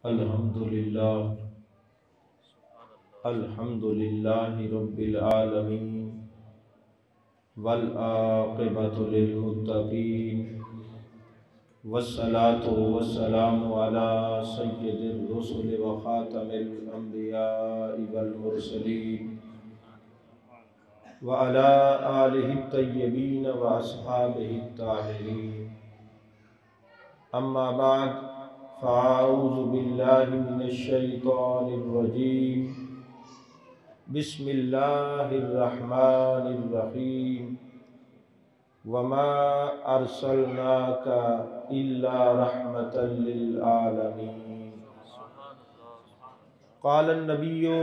अल्हम्दुलिल्लाह अल्हम्दुलिल्लाहि रब्बिल आलमीन वल आक़िबतु लिल मुत्तक़ीन वस्सलातु वस्सलामु अला सय्यिदिर रुसुलि व ख़ातमिल अंबियाइ वल मुरसलीन व अला आलिहि तय्यबीन व अस्हाबिहि ताहिरीन। अम्मा बाद फ़अऊज़ु बिल्लाहि मिनश शैतानिर रजीम। बिस्मिल्लाहिर रहमानिर रहीम। वमा अर्सलनाका इल्ला रहमतल लिल आलमीन। क़ालन नबिय्यु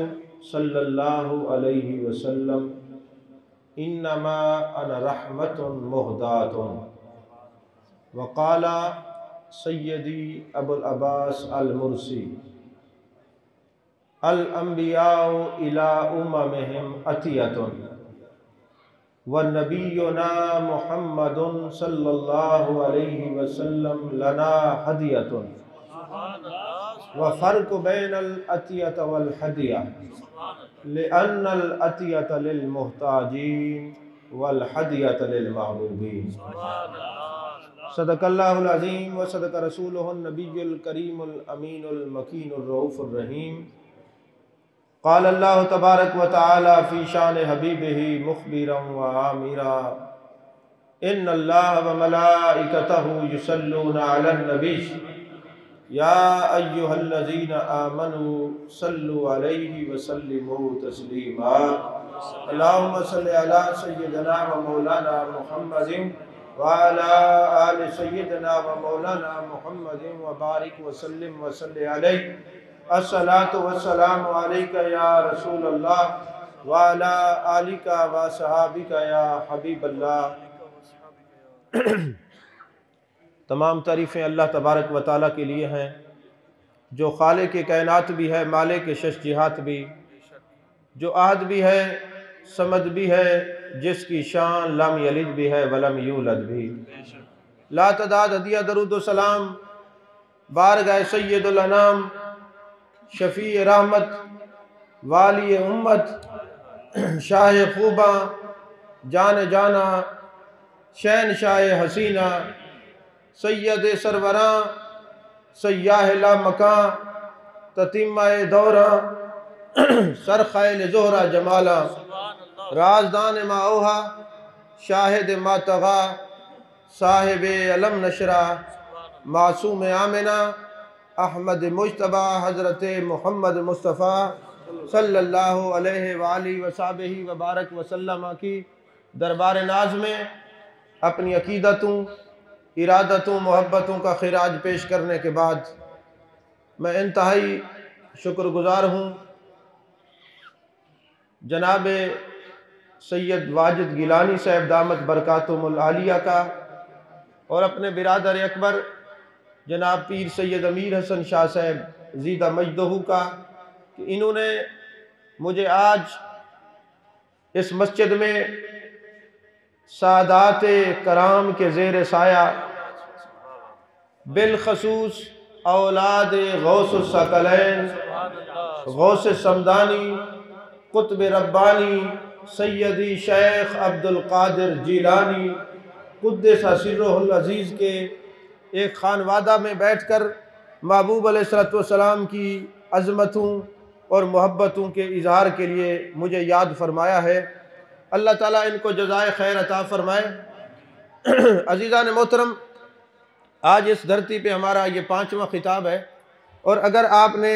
सल्लल्लाहु अलैहि वसल्लम इन्नमा अना रहमतुन मुहदातुन। वक़ाला सय्यदी अबुल अब्बास अल मुर्सी अल अंबियाउ इला उम्ममिहिम अतियतुन व नबियुना मुहम्मदुन सल्लल्लाहु अलैहि वसल्लम लना हदियतुन व फ़र्क़ बैनल अतियत वल हदिया लिअन्नल अतियत लिल मुहताजीन वल हदियत लिल महबूबीन। सदक़ल्लाहुल अज़ीम व सदक़ रसूलुहुन नबियुल करीमुल अमीनुल मकीनुर रऊफ़ुर रहीम। क़ाल अल्लाहु तबारक व तआला फ़ी शान हबीबिही मुख़बिरन व आमिरा इन्नल्लाह व मलाइकतहु युसल्लूना अलन नबी या अय्युहल्लज़ीना आमनू सल्लु अलैहि व सल्लिमू तस्लीमा। अल्लाहुम्मा सल्लि अला सय्यिदिना व मौलाना मुहम्मदिन व अला आलि सय्यिदिना व मौलाना मुहम्मदिन व बारिक व सल्लिम व सल्लि अलैहि। अस्सलातु वस्सलामु अलैका या रसूलल्लाह व अला आलिका व सहाबिका या हबीबल्लाह। तमाम तारीफ़ें अल्लाह तबारक व तआला के लिए हैं जो खालिक के कायनात भी है, मालिक के शश-जिहात भी, जो आहद भी है, समद भी है, जिसकी शान लम यलिद भी है वलम यूलद भी। ला तदाद हदिया दरूद व सलाम बारगाह सय्यदुल अनाम शफ़ी रहमत वाली उम्मत शाह खूबा जान जाना शहनशाह हसीना सैयद सरवरा सयाह ला मकां ततीमाए दौरा सरख़ैल ज़ोहरा जमाला राजदान माओहा शाहिद मातगा साहिब अलम नशरा मासूम आमिना अहमद मुज्तबा हज़रत मोहम्मद मुस्तफ़ा सल्लल्लाहु अलैहि वालिहि वसहबिहि व बारक वसल्लम की दरबार नाज में अपनी अकीदतों, इरादतों, मोहब्बतों का खिराज पेश करने के बाद मैं इंतहाई शुक्रगुज़ार हूँ जनाब सैयद वाजिद गिलानी साहब दामत बरकातुहुमुल आलिया का और अपने बिरादर अकबर जनाब पीर सैयद अमीर हसन शाह साहब ज़ीदा मजदहू का कि इन्होंने मुझे आज इस मस्जिद में सादात कराम के ज़ेर साया बिलखसूस औलाद गौस सकलैन गौस समदानी कुतुब रब्बानी सैयदी शेख अब्दुल कादिर जीलानी कुद्दस सिर्रुहुल अज़ीज़ के एक खानवादा में बैठकर महबूब अलैहिस्सलातु वस्सलाम की अज़मतों और मोहब्बतों के इजहार के लिए मुझे याद फरमाया है। अल्लाह ताला इनको जज़ाए खैर अता फरमाए। अज़ीज़ान मोहतरम, आज इस धरती पे हमारा ये 5वां खिताब है और अगर आपने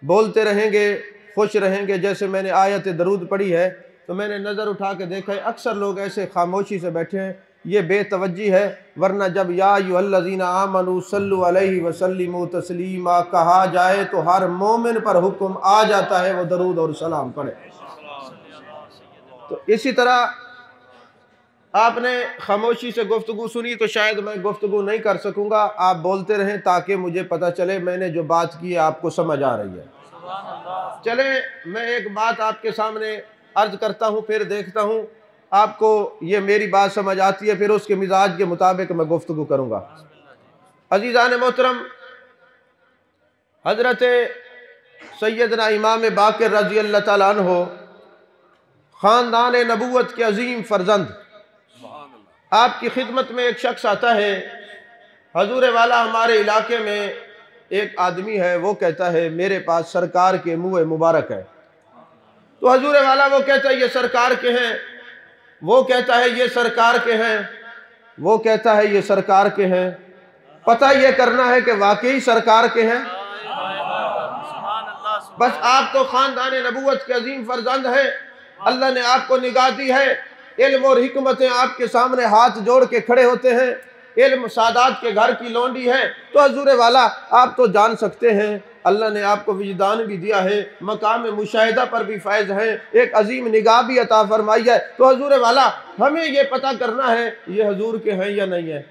बोलते रहेंगे, खुश रहेंगे, जैसे मैंने आयत दरूद पढ़ी है तो मैंने नज़र उठा के देखा है अक्सर लोग ऐसे खामोशी से बैठे हैं, ये बेतवज्जी है। वरना जब या अय्युहल्लज़ीना आमनू सल्लु अलैहि व सल्लिमू तस्लीमा कहा जाए तो हर मोमिन पर हुक्म आ जाता है वो दरूद और सलाम पढ़े। तो इसी तरह आपने खामोशी से गुफ्तगू सुनी तो शायद मैं गुफ्तगू नहीं कर सकूँगा। आप बोलते रहें ताकि मुझे पता चले मैंने जो बात की है आपको समझ आ रही है। चले मैं एक बात आपके सामने अर्ज करता हूँ, फिर देखता हूँ आपको ये मेरी बात समझ आती है, फिर उसके मिजाज के मुताबिक मैं गुफ्तगू करूँगा। अजीज़ान मोहतरम, हज़रत सैयदना इमाम बाक़िर रज़ी अल्लाह ताला अन्हो ख़ानदान नबूवत के अजीम फ़र्जंद, आपकी खिदमत में एक शख्स आता है। हजूर वाला हमारे इलाके में एक आदमी है, वो कहता है मेरे पास सरकार के मुँह मुबारक है। तो हजूर वाला वो कहता है ये सरकार के हैं, वो कहता है ये सरकार के हैं, वो कहता है ये सरकार के हैं। पता ये करना है कि वाकई सरकार के हैं। बस आप तो खानदान नबूवत के अजीम फर्जंद हैं, अल्लाह ने आपको निगाह दी है, इल्म और हिकमतें आपके सामने हाथ जोड़ के खड़े होते हैं। इल्म सादात के घर की लौंडी है। तो हजूर वाला आप तो जान सकते हैं, अल्लाह ने आपको विजदान भी दिया है, मकाम मुशाहिदा पर भी फैज़ है, एक अजीम निगाह भी अता फरमाई है। तो हजूर वाला हमें ये पता करना है ये हजूर के हैं या नहीं है,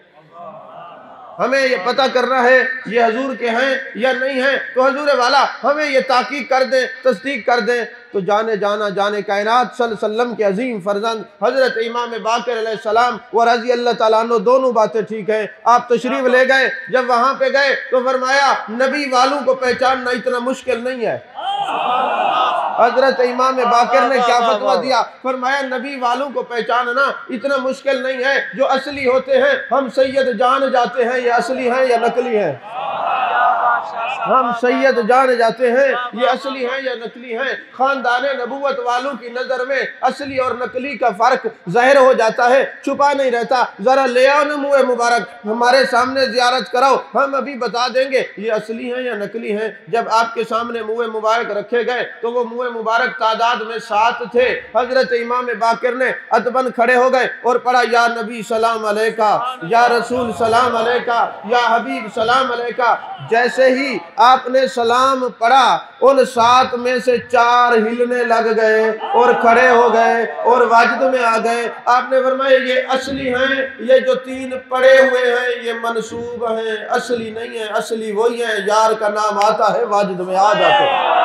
हमें ये पता करना है ये हजूर के हैं या नहीं है। तो हजूर वाला हमें ये ताकीद कर दें, तस्दीक कर दें। तो जाने जाना जाने कायनात सल्लल्लाहु अलैहि वसल्लम के अजीम फर्जंद हजरत इमाम बाक़िर अलैहिस्सलाम व रज़ी अल्लाह ताला अन्हु दोनों बातें ठीक है। आप तशरीफ ले गए, जब वहां पे गए तो फरमाया नबी वालों को पहचानना इतना मुश्किल नहीं है। हजरत इमाम बाक़िर ने क्या फतवा दिया, फरमाया नबी वालों को पहचानना इतना मुश्किल नहीं है, जो असली होते हैं हम सैयद जान जाते हैं ये असली हैं या नकली हैं। हम सैयद जान जाते हैं ये असली हैं या नकली हैं। खानदान नबूवत वालों की नज़र में असली और नकली का फ़र्क ज़ाहिर हो जाता है, छुपा नहीं रहता। ज़रा ले आओ न मुँह मुबारक, हमारे सामने ज़ियारत कराओ, हम अभी बता देंगे ये असली हैं या नकली हैं। जब आपके सामने मुँह मुबारक रखे गए तो वो मुँह मुबारक तादाद में 7 थे। हज़रत इमाम बाक़िर ने अदबन खड़े हो गए और पढ़ा या नबी सलाम अलैका, या रसूल सलाम अलैका, या हबीब सलाम अलैका। जैसे ही आपने सलाम पढ़ा उन 7 में से 4 हिलने लग गए और खड़े हो गए और वाजिद में आ गए। आपने फरमाया ये असली हैं, ये जो 3 पड़े हुए हैं ये मनसूब हैं, असली नहीं है। असली वही है, यार का नाम आता है वाजिद में आ जाते हैं,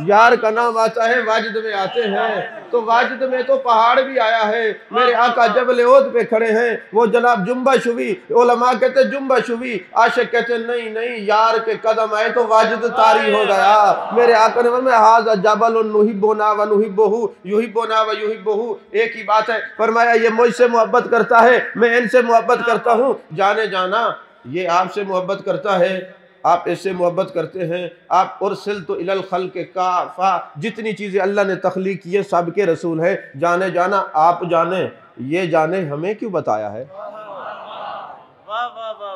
यार का नाम आता है वाजिद में आते हैं। तो वाजिद में तो पहाड़ भी आया है। मेरे आका जबल ओद पे खड़े हैं, वो जनाब जुम्बा शुवी, उलमा कहते जुम्बा शुवी, आशिक कहते नहीं नहीं, यार के कदम आए तो वाजिद तारी हो गया। मेरे आका ने फरमाया हाज़ा जबल नुहिब्बुना व नुहिब्बुहु युहिब्बुना व युहिब्बुहु, एक ही बात है। फरमाया ये मुझसे मोहब्बत करता है, मैं इनसे मोहब्बत करता हूँ। जाने जाना ये आपसे मोहब्बत करता है, आप इससे मोहब्बत करते हैं। आप उर्सिल तो इलल खल्क़ काफ़ा, जितनी चीज़ें अल्लाह ने तख्लीक की है सब के रसूल है। जाने जाना आप जाने, ये जाने हमें क्यों बताया है।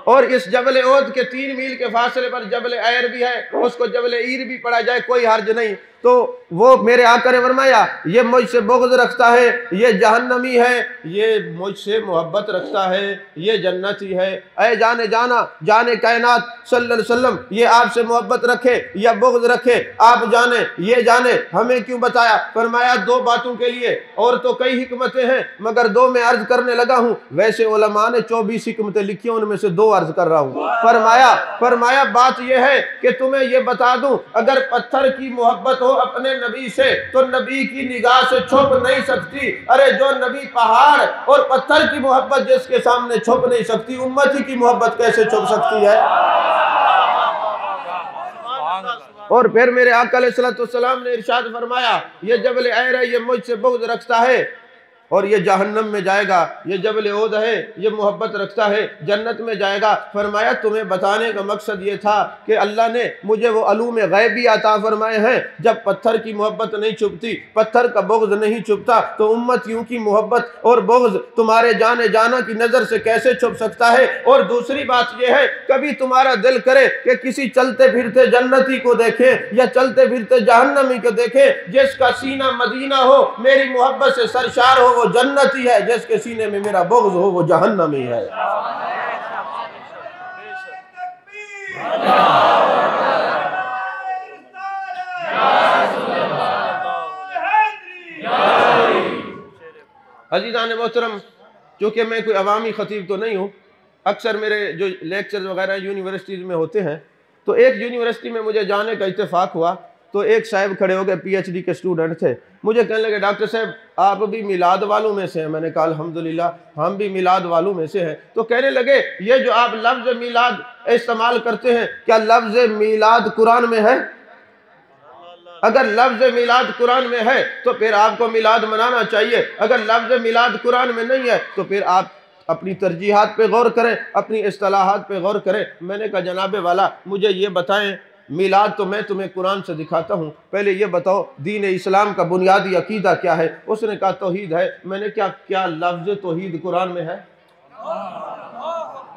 और इस जबल ओद के 3 मील के फासले पर जबल ऐर भी है, उसको जबल ईर भी पढ़ा जाए कोई हर्ज नहीं। तो वो मेरे आका ने फरमाया ये मुझसे बुग़्ज़ रखता है, ये जहन्नमी है, ये मुझसे मोहब्बत रखता है, ये जन्नती है। ऐ जाने जाना जाने कायनात सल्लल्लाहु अलैहि वसल्लम ये आपसे मोहब्बत रखे या बुग़्ज़ रखे, आप जाने, ये जाने हमें क्यों बताया। फरमाया 2 बातों के लिए, और तो कई हिकमतें हैं मगर 2 में अर्ज करने लगा हूँ। वैसे उलमा ने 24 हिकमतें लिखी, उनमें से 2 अर्ज कर रहा हूँ। फरमाया बात यह है कि तुम्हें ये बता दूं, अगर पत्थर की मोहब्बत हो अपने नबी से तो नबी की निगाह से छुप नहीं सकती। अरे जो नबी पहाड़ और पत्थर की मोहब्बत जिसके सामने छुप नहीं सकती, उम्मती की मोहब्बत कैसे छुप सकती है। और फिर मेरे आका अलैहिस्सलाम ने इरशाद फरमाया ये जबल ऐर है, ये मुझसे बुग़्ज़ रखता है और ये जहन्नम में जाएगा। ये जबल ओद है, ये मोहब्बत रखता है, जन्नत में जाएगा। फरमाया तुम्हें बताने का मकसद ये था कि अल्लाह ने मुझे वो अलूम गैबी अता फरमाए हैं। जब पत्थर की मोहब्बत नहीं छुपती, पत्थर का बुग़्ज़ नहीं छुपता, तो उम्मतियों की मोहब्बत और बुग़्ज़ तुम्हारे जाने जाना की नज़र से कैसे छुप सकता है। और दूसरी बात यह है, कभी तुम्हारा दिल करे कि किसी चलते फिरते जन्नती को देखे या चलते फिरते जहन्नमी को देखे, जिसका सीना मदीना हो, मेरी मोहब्बत से सरशार हो, वो जन्नती है। जिसके सीने में मेरा बुग़्ज़ हो, वो जहन्नमी है। अज़ीज़ान मोहतरम, चूँकि मैं कोई अवामी ख़तीब तो नहीं हूँ, अक्सर मेरे जो लेक्चर वगैरह यूनिवर्सिटीज़ में होते हैं, तो एक यूनिवर्सिटी में मुझे जाने का इत्तेफाक हुआ। तो एक साहब खड़े हो गए, PhD के स्टूडेंट थे, मुझे कहने लगे डॉक्टर साहब आप भी मिलाद वालों में से हैं। मैंने कहा अल्हम्दुलिल्लाह हम भी मिलाद वालों में से हैं। तो कहने लगे ये जो आप लफ्ज़ मिलाद इस्तेमाल करते हैं, क्या लफ्ज़ मिलाद कुरान में है? अगर लफ्ज़ मिलाद कुरान में है तो फिर आपको मिलाद मनाना चाहिए। अगर लफ्ज़ मिलाद कुरान में नहीं है तो फिर आप अपनी तरजीहात पे गौर करें, अपनी इस्तिलाहात पे गौर करें। मैंने कहा जनाबे वाला मुझे ये बताएं, मिलाद तो मैं तुम्हें कुरान से दिखाता हूँ, पहले ये बताओ दीन इस्लाम का बुनियादी अकीदा क्या है? उसने कहा तौहीद है। मैंने क्या लफ्ज़ तौहीद कुरान में है?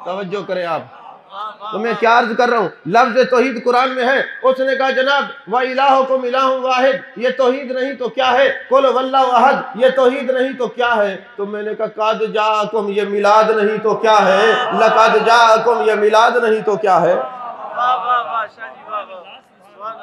तवज्जो करें आप, तो मैं क्या अर्ज कर रहा हूँ, लफ्ज़ तौहीद कुरान में है। उसने कहा जनाब व इलाहुकुम इलाहुन वाहिद, ये तौहीद नहीं तो क्या है? कुल वल्लाहु अहद, ये तौहीद नहीं तो क्या है? तो मैंने कहा कद जाअकुम, ये मिलाद नहीं तो क्या है? लक़द जाअकुम, ये मिलाद नहीं तो क्या है?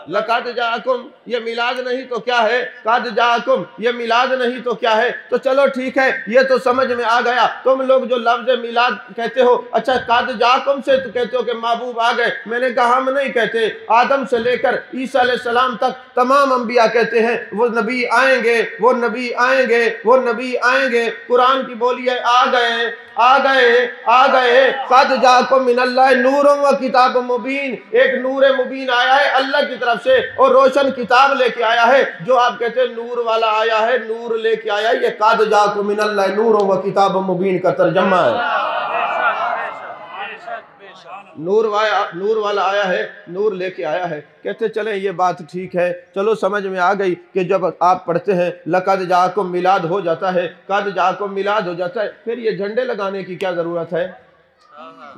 लक़द जाअकुम, ये मिलाद नहीं तो क्या है? कद जाअकुम, ये मिलाद नहीं तो क्या है? तो चलो ठीक है, ये तो समझ में आ गया। तुम लोग जो लफ्ज़ मिलाद कहते हो, अच्छा कद जाअकुम से तो कहते हो कि महबूब आ गए। मैंने कहा हम नहीं कहते, आदम से लेकर ईसा अलैहिस्सलाम तक तमाम अंबिया कहते हैं वो नबी आएंगे, वो नबी आएंगे, वो नबी आएंगे। कुरान की बोली है आ गए, आ गए, आ गए। कद जाअकुम मिनल्लाहि नूरुन व किताबुम मुबीन, एक नूर मुबीन आया है अल्लाह की तरफ से और रोशन किताब लेके आया है। जो आप कहते हैं नूर वाला आया है, नूर लेके आया है, ये कद जाअकुम मिनल्लाहि नूरुन व किताबुम मुबीन का तर्जमा है। नूर वाला आया है, नूर लेके आया है। कहते चले ये बात ठीक है, चलो समझ में आ गई कि जब आप पढ़ते हैं लक़द जाअकुम मिलाद हो जाता है, कद जाअकुम मिलाद हो जाता है, फिर ये झंडे लगाने की क्या ज़रूरत है?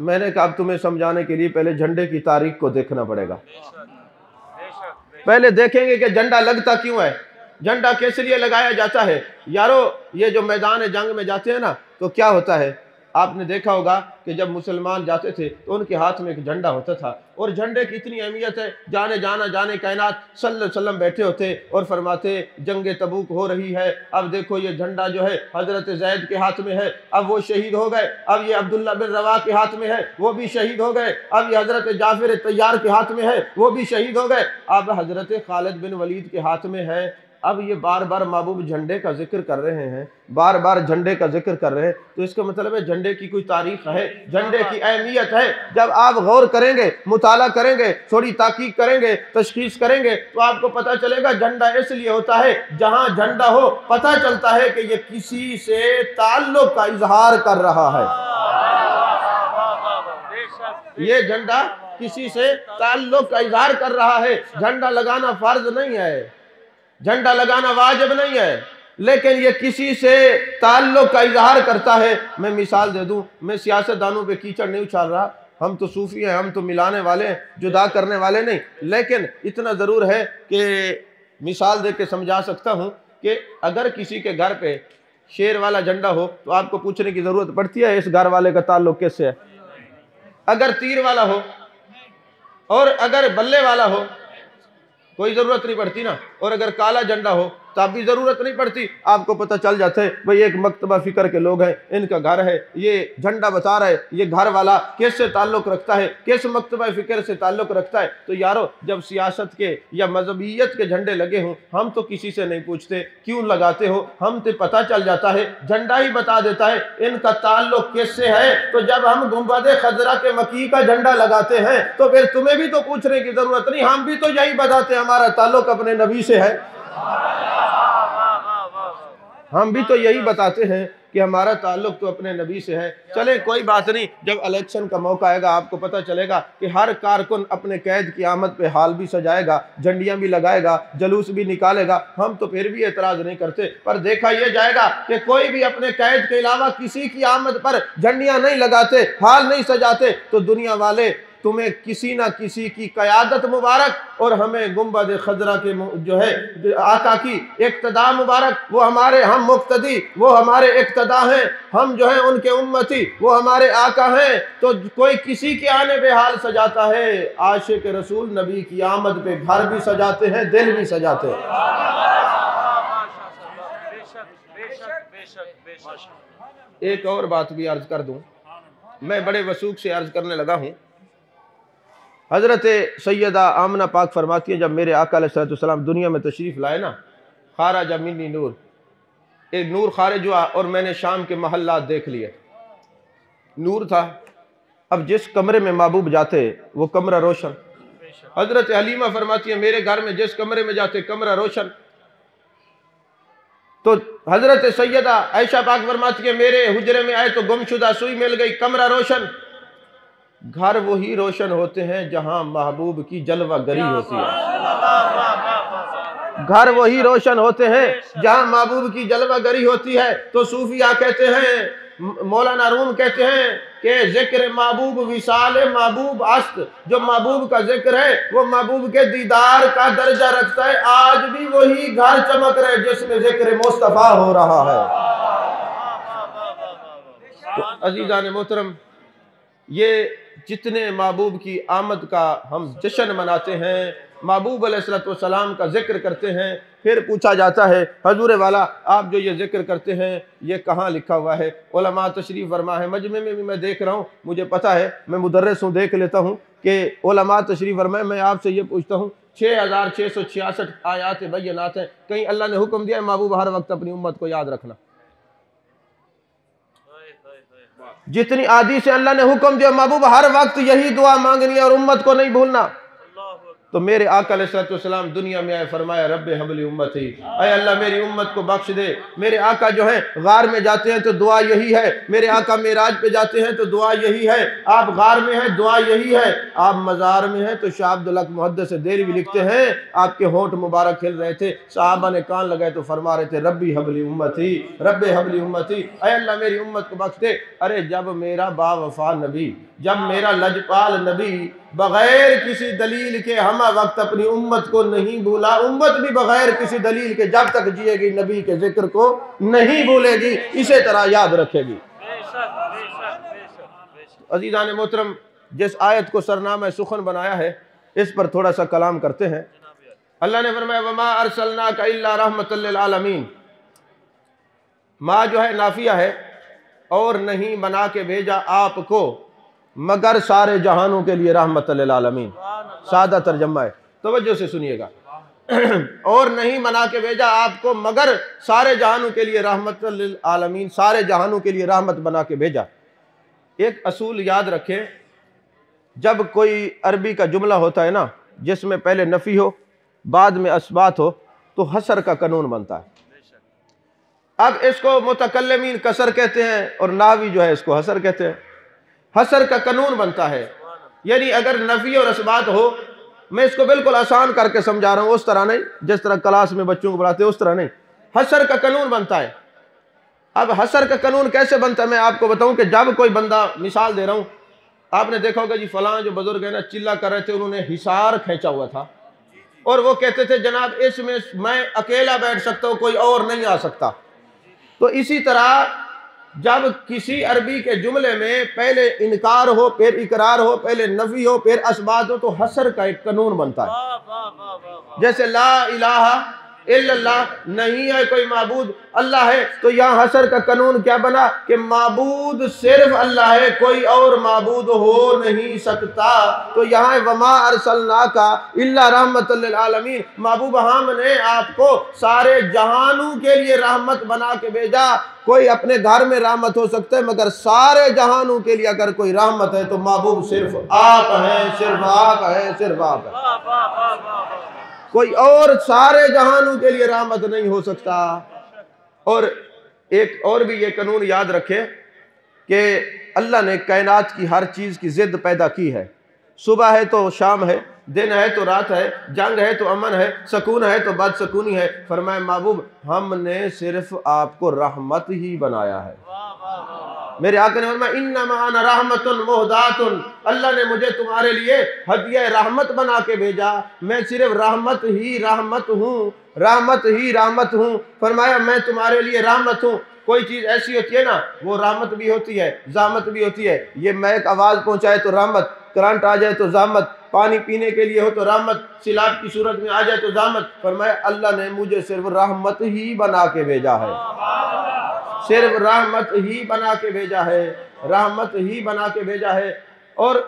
मैंने कहा अब तुम्हें समझाने के लिए पहले झंडे की तारीख को देखना पड़ेगा। पहले देखेंगे कि झंडा लगता क्यों है, झंडा किस लिए लगाया जाता है। यारो ये जो मैदान जंग में जाते हैं ना, तो क्या होता है, आपने देखा होगा कि जब मुसलमान जाते थे तो उनके हाथ में एक झंडा होता था और झंडे की इतनी अहमियत है, जाने कायनात सल्लल्लाहु अलैहि वसल्लम बैठे होते और फरमाते जंग तबूक हो रही है, अब देखो ये झंडा जो है हजरत जैद के हाथ में है, अब वो शहीद हो गए, अब ये अब्दुल्ला बिन रवा के हाथ में है, वो भी शहीद हो गए, अब ये हजरत जाफर तैयार के हाथ में है, वो भी शहीद हो गए, अब हजरत खालिद बिन वलीद के हाथ में है। अब ये बार बार महबूब झंडे का जिक्र कर रहे हैं, बार बार झंडे का जिक्र कर रहे हैं, तो इसका मतलब है झंडे की कोई तारीख है, झंडे की अहमियत है। जब आप गौर करेंगे, मुताला करेंगे, थोड़ी ताकीक करेंगे, तशखीस करेंगे, तो आपको पता चलेगा झंडा इसलिए होता है जहां झंडा हो पता चलता है कि ये किसी से ताल्लुक का इजहार कर रहा है। ये झंडा किसी से ताल्लुक का इजहार कर रहा है। झंडा लगाना फर्ज नहीं है, झंडा लगाना वाजिब नहीं है, लेकिन ये किसी से ताल्लुक का इजहार करता है। मैं मिसाल दे दूं, मैं सियासतदानों पे कीचड़ नहीं उछाल रहा, हम तो सूफी हैं, हम तो मिलाने वाले हैं, जुदा करने वाले नहीं, लेकिन इतना ज़रूर है कि मिसाल दे के समझा सकता हूँ कि अगर किसी के घर पे शेर वाला झंडा हो तो आपको पूछने की ज़रूरत पड़ती है इस घर वाले का ताल्लुक किससे है। अगर तीर वाला हो और अगर बल्ले वाला हो कोई ज़रूरत नहीं पड़ती ना, और अगर काला झंडा हो तब भी ज़रूरत नहीं पड़ती, आपको पता चल जाता है भाई एक मकतबा फ़िक्र के लोग हैं, इनका घर है, ये झंडा बता रहा है ये घर वाला किससे ताल्लुक़ रखता है, किस मकतबा फ़िक्र से ताल्लुक़ रखता है। तो यारो जब सियासत के या मजहबियत के झंडे लगे हों, हम तो किसी से नहीं पूछते क्यों लगाते हो, हम तो पता चल जाता है, झंडा ही बता देता है इनका ताल्लुक़ किससे है। तो जब हम गुंबद खजरा के मकी का झंडा लगाते हैं तो फिर तुम्हें भी तो पूछने की ज़रूरत नहीं, हम भी तो यही बताते हैं हमारा ताल्लुक़ अपने नबी से है। हम भी तो यही बताते हैं कि हमारा ताल्लुक तो अपने नबी से है। चले कोई बात नहीं, जब इलेक्शन का मौका आएगा आपको पता चलेगा कि हर कारकुन अपने कैद की आमद पे हाल भी सजाएगा, झंडियां भी लगाएगा, जलूस भी निकालेगा, हम तो फिर भी एतराज़ नहीं करते। पर देखा यह जाएगा कि कोई भी अपने कैद के अलावा किसी की आमद पर झंडियां नहीं लगाते, हाल नहीं सजाते, तो दुनिया वाले तुम्हें किसी ना किसी की क़यादत मुबारक और हमें गुंबद खजरा के जो है आका की इक्तदा मुबारक, वो हमारे हम मुक्तदी, वो हमारे इक्तदा हैं, हम जो हैं उनके उम्मती, वो हमारे आका हैं। तो कोई किसी के आने पे हाल सजाता है, आशिक रसूल नबी की आमद पे घर भी सजाते हैं, दिल भी सजाते हैं। एक और बात भी अर्ज कर दूं, मैं बड़े वसूख से अर्ज करने लगा हूं हज़रत सैयदा आमना पाक फरमाती है, जब मेरे आका अलैहिस्सलाम दुनिया में तशरीफ़ लाए ना, खाराज मिन्नी नूर, एक नूर खारिज हुआ और मैंने शाम के महल्लात देख लिए, नूर था। अब जिस कमरे में महबूब जाते वो कमरा रोशन। हज़रत हलीमा फरमाती है, मेरे घर में जिस कमरे में जाते कमरा रोशन। तो हज़रत सैयदा आयशा पाक फरमाती है, मेरे हुजरे में आए तो गुमशुदा सुई मिल गई, कमरा रोशन। घर वही रोशन होते हैं जहां महबूब की जलवा गरी होती है। घर वही रोशन होते हैं जहां महबूब की जलवा गरी होती है। तो सूफिया कहते हैं, मौलाना रूम कहते हैं कि जिक्र महबूब विसाल महबूब अस्त, जो महबूब का जिक्र है वो महबूब के दीदार का दर्जा रखता है। आज भी वही घर चमक रहे जिसमें जिक्र मुस्तफा हो रहा है। तो अजीज़ान मोहतरम, ये जितने महबूब की आमद का हम जश्न मनाते हैं, महबूब अलैहिस्सलाम का जिक्र करते हैं, फिर पूछा जाता है, हजूर वाला आप जो ये जिक्र करते हैं ये कहाँ लिखा हुआ है? उलमा तशरीफ़ फरमा है, मजमे में भी मैं देख रहा हूँ, मुझे पता है, मैं मुदर्रिस हूँ, देख लेता हूँ कि उलमा तशरीफ़ फरमा है। मैं आपसे ये पूछता हूँ, 6666 आयात बय्यनात हैं, कहीं अल्लाह ने हुक्म दिया है महबूब हर वक्त अपनी उम्मत को याद रखना? जितनी आदि से अल्लाह ने हुक्म दिया महबूब हर वक्त यही दुआ मांगनी है और उम्मत को नहीं भूलना। तो मेरे आका अलैहिस्सलाम दुनिया में आए, फरमाया रब्बे हबली उम्मती, अय अल्लाह मेरी उम्मत को बख्श दे। मेरे आका जो है गार में जाते हैं तो दुआ यही है, मेरे आका मेराज पे जाते हैं तो दुआ यही है, आप गार में हैं दुआ यही है, आप मज़ार में हैं तो शाह अब्दुल हक मुहद्दिस देलवी लिखते हैं आपके होंठ मुबारक खिल रहे थे, सहाबा ने कान लगाए तो फरमा रहे थे रब्बी हबली उम्मती, रब्बे हबली उम्मती, अय अल्लाह मेरी उम्मत को बख्श दे। अरे जब मेरा बावफा नबी, जब मेरा लजपाल नबी बगैर किसी दलील के हम वक्त अपनी उम्मत को नहीं भूला, उम्मत भी बगैर किसी दलील के जब तक जिएगी नबी के जिक्र को नहीं भूलेगी, इसे तरह याद रखेगी। अजीज़ान मोहतरम, जिस आयत को सरनामा सुखन बनाया है इस पर थोड़ा सा कलाम करते हैं। अल्लाह ने फरमाया वमा अरसलनाका इल्ला रहमतल लिल आलमीन। माँ जो है नाफिया है, और नहीं बना के भेजा आपको मगर सारे जहानों के लिए रहमतल लिल आलमीन। सादा तर्जमा है, तवज्जो से सुनिएगा। और नहीं बना के भेजा आपको मगर सारे जहानों के लिए रहमतल लिल आलमीन, सारे जहानों के लिए रहमत बना के भेजा। एक असूल याद रखें, जब कोई अरबी का जुमला होता है ना जिसमें पहले नफ़ी हो बाद में असबात हो तो हसर का कानून बनता है। अब इसको मुतकल्लिमीन कसर कहते हैं और नावी जो है इसको हसर कहते हैं। हसर का कानून बनता है, यानी अगर नफ़ी और असबात हो, मैं इसको बिल्कुल आसान करके समझा रहा हूँ, उस तरह नहीं जिस तरह क्लास में बच्चों को पढ़ाते हैं उस तरह नहीं, हसर का कानून बनता है। अब हसर का कानून कैसे बनता है मैं आपको बताऊं कि जब कोई बंदा, मिसाल दे रहा हूं, आपने देखा होगा जी फलां जो बुजुर्ग है ना चिल्ला कर रहे थे, उन्होंने हिसार खींचा हुआ था और वो कहते थे जनाब इसमें मैं अकेला बैठ सकता हूं, कोई और नहीं आ सकता। तो इसी तरह जब किसी अरबी के जुमले में पहले इनकार हो फिर इकरार हो, पहले नफी हो फिर असबात हो, तो हसर का एक कानून बनता है। जैसे ला इलाहा इल्लल्लाह, नहीं है कोई माबूद, अल्लाह है, तो यहाँ हसर का कानून क्या बना कि माबूद सिर्फ अल्लाह है, कोई और माबूद हो नहीं सकता। तो यहाँ वमा अरसलनाका इल्ला रहमतल लिल आलमीन, महबूब हमने आपको सारे जहानों के लिए रहमत बना के भेजा। कोई अपने घर में रहमत हो सकता है मगर सारे जहानों के लिए अगर कोई रहमत है तो महबूब सिर्फ आप हैं, सिर्फ आप हैं, सिर्फ आप हैं, कोई और सारे जहानों के लिए रहमत नहीं हो सकता। और एक और भी ये कानून याद रखें कि अल्लाह ने कायनात की हर चीज़ की ज़िद पैदा की है। सुबह है तो शाम है, दिन है तो रात है, जंग है तो अमन है, सुकून है तो बदसकूनी है। फरमाए महबूब हमने सिर्फ आपको रहमत ही बनाया है। मेरे आका ने फरमाया इन्नमा अना रहमतुन मुहदातुन, अल्लाह ने मुझे तुम्हारे लिए हदिया रहमत बना के भेजा, मैं सिर्फ रहमत ही रहमत हूँ, रहमत ही रहमत हूँ। फरमाया मैं तुम्हारे लिए रहमत हूँ। कोई चीज़ ऐसी होती है ना वो रहमत भी होती है, ज़ामत भी होती है। ये महक आवाज़ पहुँचाए तो रहमत, करंट आ जाए तो ज़ामत, पानी पीने के लिए हो तो रहमत, सिलाब की सूरत में आ जाए तो ज़ामत। फरमाया अल्लाह ने मुझे सिर्फ रहमत ही बना के भेजा है, सिर्फ रहमत ही बना के भेजा है, रहमत ही बना के भेजा है। और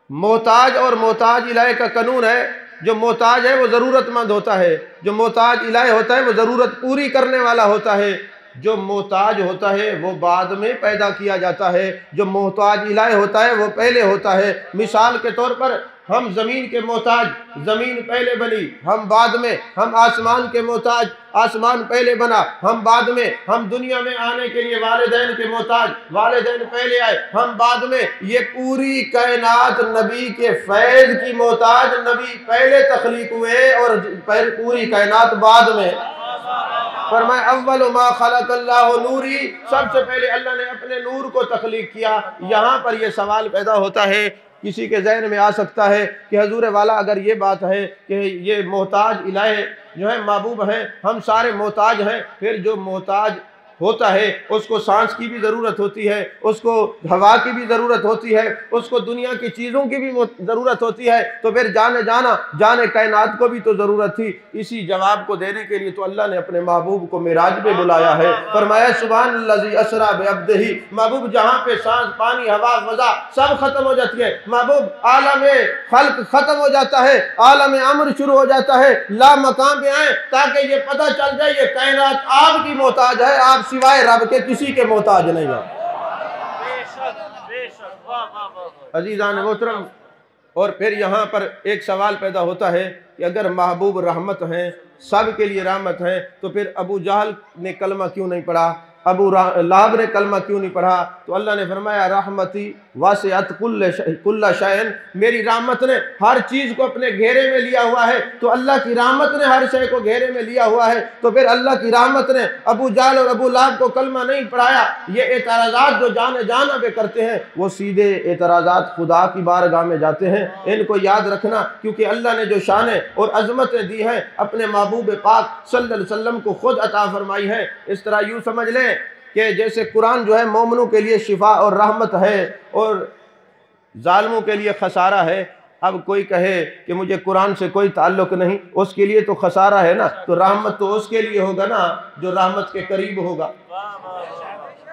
मोहताज और मोहताज इलाहे का कानून है, जो मोहताज है वो ज़रूरतमंद होता है, जो मोहताज इलाहे होता है वो ज़रूरत पूरी करने वाला होता है, जो मोहताज होता है वो बाद में पैदा किया जाता है, जो मोहताज इलाहे होता है वो पहले होता है। मिसाल के तौर पर हम ज़मीन के मोहताज, ज़मीन पहले बनी, हम बाद में। हम आसमान के मोहताज, आसमान पहले बना, हम बाद में। हम दुनिया में आने के लिए वालिदैन के मोहताज, वालिदैन पहले आए, हम बाद में। ये पूरी कायनात नबी के फैज़ की मोहताज, नबी पहले तख्लीक हुए और पूरी कायनात बाद में। फरमाया अव्वल मा खलक़ल्लाहु नूरी, सबसे पहले अल्लाह ने अपने नूर को तख्लीक किया। यहाँ पर यह सवाल पैदा होता है, किसी के जहन में आ सकता है कि हजूर वाला अगर ये बात है कि ये मोहताज इलाहे जो है महबूब हैं, हम सारे मोहताज हैं, फिर जो मोहताज होता है उसको सांस की भी ज़रूरत होती है, उसको हवा की भी ज़रूरत होती है, उसको दुनिया की चीज़ों की भी ज़रूरत होती है, तो फिर जाने कायनात को भी तो ज़रूरत थी। इसी जवाब को देने के लिए तो अल्लाह ने अपने महबूब को मिराज पे बुलाया है। फरमाया सुब्हानल्लज़ी अस्रा बिअब्दिही, महबूब जहाँ पे सांस, पानी, हवा, फ़ज़ा सब ख़त्म हो जाती है, महबूब आलम खल्क ख़त्म हो जाता है, आलम अम्र शुरू हो जाता है, ला मकाम पे आए ताकि ये पता चल जाए ये कायनात आपकी मोहताज है, आप सिवाय रब के किसी के मोहताज नहीं है। अजीज़ान मोहतरम, और फिर यहाँ पर एक सवाल पैदा होता है कि अगर महबूब रहमत हैं, सब के लिए रहमत हैं, तो फिर अबू जहल ने कलमा क्यों नहीं पढ़ा, अबू लाहब ने कलमा क्यों नहीं पढ़ा? तो अल्लाह ने फरमाया रहमती वासिअत कुल्ला शैअन, मेरी रहमत ने हर चीज़ को अपने घेरे में लिया हुआ है। तो अल्लाह की रहमत ने हर शय को घेरे में लिया हुआ है, तो फिर अल्लाह की रहमत ने अबू जहल और अबू लाहब को कलमा नहीं पढ़ाया। ये एतराज़ात जो जाना पे करते हैं वो सीधे एतराज़ात खुदा की बारगाह में जाते हैं। इनको याद रखना, क्योंकि अल्लाह ने जो शान और अज़मतें दी हैं अपने महबूब पाक सल्लल्लाहु अलैहि वसल्लम को खुद अता फरमाई है। इस तरह यूँ समझ लें कि जैसे कुरान जो है मोमिनों के लिए शिफा और रहमत है और जालिमों के लिए खसारा है। अब कोई कहे कि मुझे कुरान से कोई ताल्लुक नहीं, उसके लिए तो खसारा है ना, तो रहमत तो उसके लिए होगा ना जो रहमत के करीब होगा।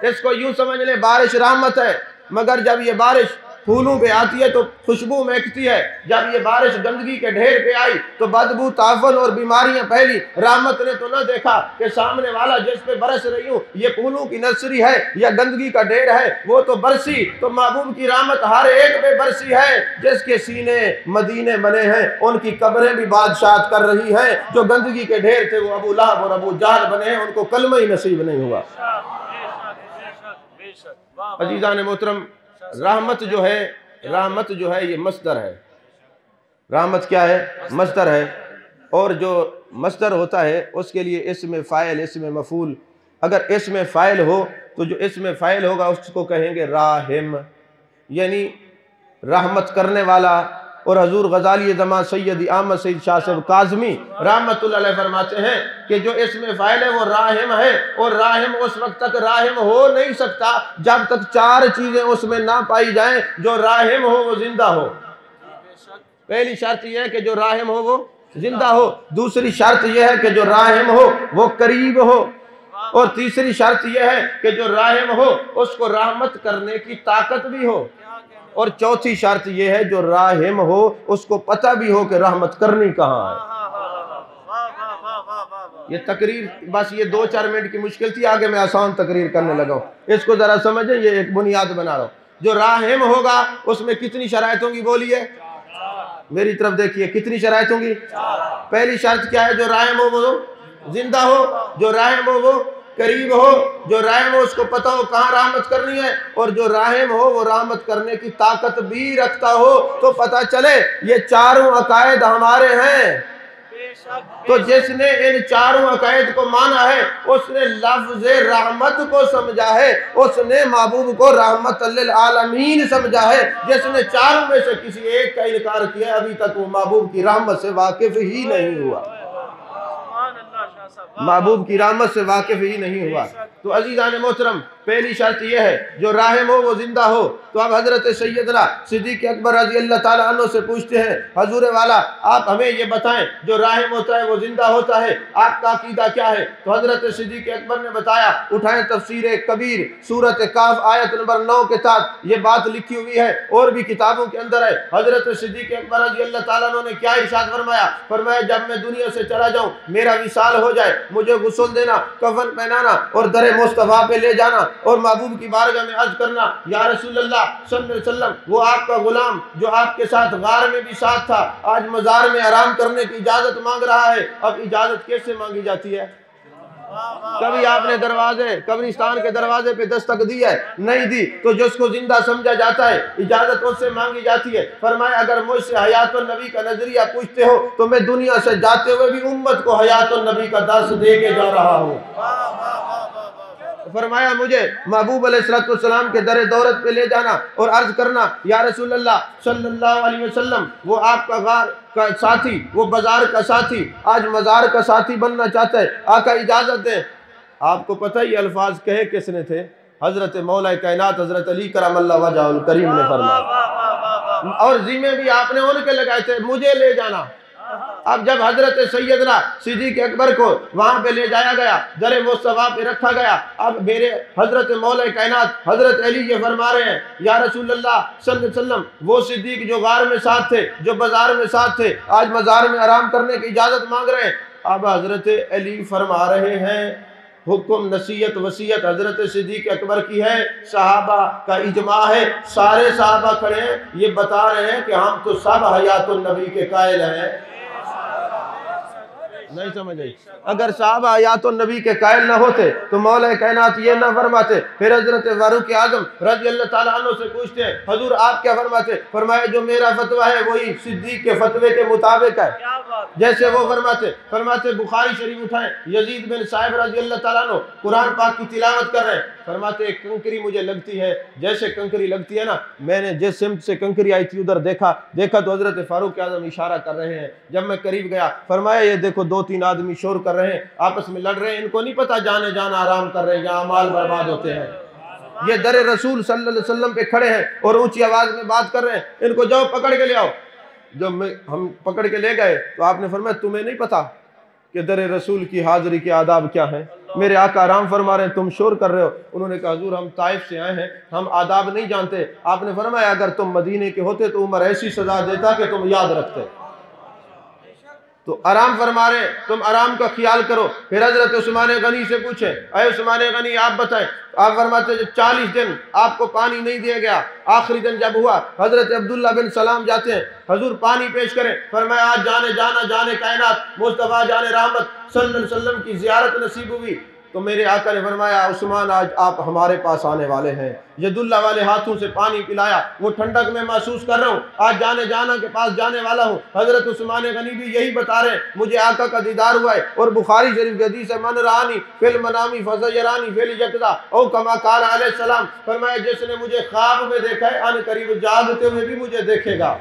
इसको यूं समझ ले, बारिश रहमत है, मगर जब ये बारिश फूलों पे आती है तो खुशबू महकती है, जब ये बारिश गंदगी के ढेर पे आई तो बदबू, ताफन और बीमारियां फैली। रहमत ने तो ना देखा कि सामने वाला जिस पे बरस रही हूँ ये फूलों की नर्सरी है या गंदगी का ढेर है, वो तो बरसी। तो महबूब की रहमत हर एक पे बरसी है। जिसके सीने मदीने बने हैं उनकी कब्रें भी बादशाहत कर रही हैं। जो गंदगी के ढेर थे वो अबू लहब और अबू जहल बने हैं, उनको कलमा ही नसीब नहीं हुआ। अजीज़ान मोहतरम, रहमत जो है ये मस्दर है। रहमत क्या है? मस्दर है। और जो मस्दर होता है उसके लिए इसमें फ़ाइल, इसमें मफ़ूल। अगर इसमें फ़ाइल हो तो जो इसमें फ़ाइल होगा उसको कहेंगे राहिम, यानी रहमत करने वाला। और हजूर गज़ाली ज़मा सैयद अहमद सईद शाह साहब काज़मी रहमतुल्लाह अलैह फरमाते हैं कि जो इसमें फ़ाइल है वो राहिम है। और राहिम उस वक्त तक राहिम हो नहीं सकता जब तक चार चीज़ें उसमें ना पाई जाएं। जो राहिम हो वो जिंदा हो। पहली शर्त यह है कि जो राहिम हो वो जिंदा हो। दूसरी शर्त यह है कि जो राहिम हो वो करीब हो। और तीसरी शर्त यह है कि जो राहिम हो उसको रहमत करने की ताकत भी हो। और चौथी शर्त यह है जो राहिम हो उसको पता भी हो कि रहमत करनी कहाँ है। ये तकरीर बस ये 2-4 मिनट की मुश्किल थी, आगे मैं आसान तकरीर करने लगा हूँ। इसको जरा समझें, ये एक बुनियाद बना रहा हूँ। जो राहिम होगा उसमें कितनी शराइत होंगी बोलिए, मेरी तरफ देखिए, कितनी शराइत होंगी? पहली शर्त क्या है? जो राहिम हो वो जिंदा हो, जो राहिम हो वो करीब हो, जो राहिम हो उसको पता हो कहाँ रहमत करनी है, और जो राहिम हो वो रहमत करने की ताकत भी रखता हो। तो पता चले ये चारों अकायद हमारे हैं। तो जिसने इन चारों अकायद को माना है उसने लफ्ज़ रहमत को समझा है, उसने महबूब को रहमत लिल आलमीन समझा है। जिसने चारों में से किसी एक का इनकार किया अभी तक वो महबूब की रहमत से वाकिफ ही नहीं हुआ। महबूब की रहमत से वाकिफ ही नहीं हुआ। तो अजीज़ान मोहतरम, पहली शर्त यह है जो राहिम हो वो जिंदा हो। तो अब हजरत सैयदना सिद्दीक़ अकबर रज़ी अल्लाह ताला अन्हु से पूछते हैं, हजूर वाला आप हमें ये बताएं, जो राहिम होता है वो जिंदा होता है, आपका अकीदा क्या है? तो हजरत सिद्दीक़ अकबर ने बताया, उठाएं तफसीर कबीर सूरत काफ आयत नंबर 9 के साथ ये बात लिखी हुई है, और भी किताबों के अंदर है। हजरत सिद्दीक़ अकबर रज़ी अल्लाह ताला अन्हु ने क्या इरशाद फरमाया? फरमाया जब मैं दुनिया से चला जाऊं, मेरा विसाल हो जाए, मुझे गुस्ल देना, कफन पहनाना और दर मुस्तफा पे ले जाना और महबूब की बारगाह में अर्ज करना, या रसूल अल्लाह सल्लल्लाहु अलैहि वसल्लम, वो आपका गुलाम जो आपके साथ गार में भी साथ था, आज मजार में आराम करने की इजाजत मांग रहा है। अब इजाजत कैसे मांगी जाती है? कभी आपने दरवाजे कब्रिस्तान के दरवाजे पे दस्तक दी है? नहीं दी। तो जिसको जिंदा समझा जाता है इजाजत उससे मांगी जाती है। फरमाया अगर मुझसे हयातुन नबी का नजरिया पूछते हो तो मैं दुनिया से जाते हुए भी उम्मत को हयातुन नबी का दर्स दे के जा रहा हूँ। फरमाया मुझे महबूब अलैहिस्सलाम के दर दौलत पे ले जाना और अर्ज करना, या रसूल अल्लाह सल्लल्लाहु अलैहि वसल्लम, वो आपका गार का साथी, वो बाजार का साथी, आज मजार का साथी बनना चाहता है, आका इजाजत दें। आपको पता ही अल्फाज कहे किसने थे? हजरत मौला कायनात हजरत अली करमल्लाहु वजहुल करीम ने फरमाया, और जिम्मे भी आपने उनके लगाए थे, मुझे ले जाना। अब जब हजरत सैयदना सिद्दीक़ अकबर को वहां पे ले जाया गया, दर मुस्तफा पे रखा गया, अब मेरे हजरत मौला कायनात हजरत अली ये फरमा रहे हैं, या रसूल अल्लाह सल्लल्लाहु अलैहि वसल्लम, वो सिद्दीक जो गार में साथ थे, जो बाजार में साथ थे, आज मजार में आराम करने की इजाजत मांग रहे हैं। अब हजरत अली फरमा रहे हैं, हुक्म नसीहत वसीयत हजरत सिद्दीक़ अकबर की है, सहाबा का इजमा है, सारे सहाबा खड़े हैं, ये बता रहे हैं कि हम तो सब हयातुन नबी के कायल हैं। नहीं समझ आई? अगर साहबा हयातुन नबी के कायल न होते तो मौला कायनात ये न फरमाते। फिर हजरत फारूक आजम रज़ी अल्लाह ताला अन्हु से पूछते हैं, हजूर आप क्या फरमाते? फरमाया जो मेरा फतवा है वही सिद्दीक के फतवे के मुताबिक है, जैसे वो फरमाते बुखारी शरीफ उठाएं, यजीद बिन साहिब रज़ी अल्लाह ताला अन्हु कुरान पाक की तिलावत कर रहे हैं, फरमाते एक कंकरी मुझे लगती है, जैसे कंकरी लगती है ना, मैंने जिस सिमत से कंकरी आई थी उधर देखा तो हजरत फारूक आजम इशारा कर रहे हैं। जब मैं करीब गया, फरमाया ये देखो 2-3 आदमी शोर कर रहे हैं, आपस में लड़ रहे हैं, इनको नहीं पता जाने जाना आराम कर रहे हैं, यहाँ माल बर्बाद होते हैं। ये दर रसूल सल्लल्लाहु अलैहि वसल्लम पे खड़े हैं और ऊंची आवाज में बात कर रहे हैं, इनको जाओ पकड़ के ले आओ। जब हम पकड़ के ले गए तो आपने फरमाया तुम्हें नहीं पता कि दर रसूल की हाजिरी के आदाब क्या हैं? मेरे आका आराम फरमा रहे हैं, तुम शोर कर रहे हो। उन्होंने कहा हुजूर हम ताइफ से आए हैं, हम आदाब नहीं जानते। आपने फरमाया अगर तुम मदीने के होते तो उमर ऐसी सजा देता कि तुम याद रखते। तो आराम फरमा रहे, तुम आराम का ख्याल करो। फिर हजरत उस्मान गनी से पूछे, अरे उस्मान गनी आप बताएं। आप फरमाते जब 40 दिन आपको पानी नहीं दिया गया, आखिरी दिन जब हुआ, हजरत अब्दुल्ला बिन सलाम जाते हैं, हजूर पानी पेश करें। फरमाया आज जाने कायनात मुस्तफा जाने रहमत सल्लल्लाहु अलैहि वसल्लम की जियारत नसीब हुई। तो मेरे आका ने फरमाया उस्मान आज आप हमारे पास आने वाले हैं। यदुल्ला वाले हाथों से पानी पिलाया, वो ठंडक में महसूस कर रहा हूँ, आज जाना के पास जाने वाला हूँ। हजरत उस्मान गनी भी यही बता रहे हैं, मुझे आका का दीदार हुआ है। और बुखारी शरीफ की हदीस है, मन रानी फिल मनामी फज़यरानी फिल यक़ज़ा औ कमा क़ाल अलैहिस्सलाम, फरमाया जिसने मुझे ख्वाब में देखा है अन करीब जागते हुए भी मुझे देखेगा।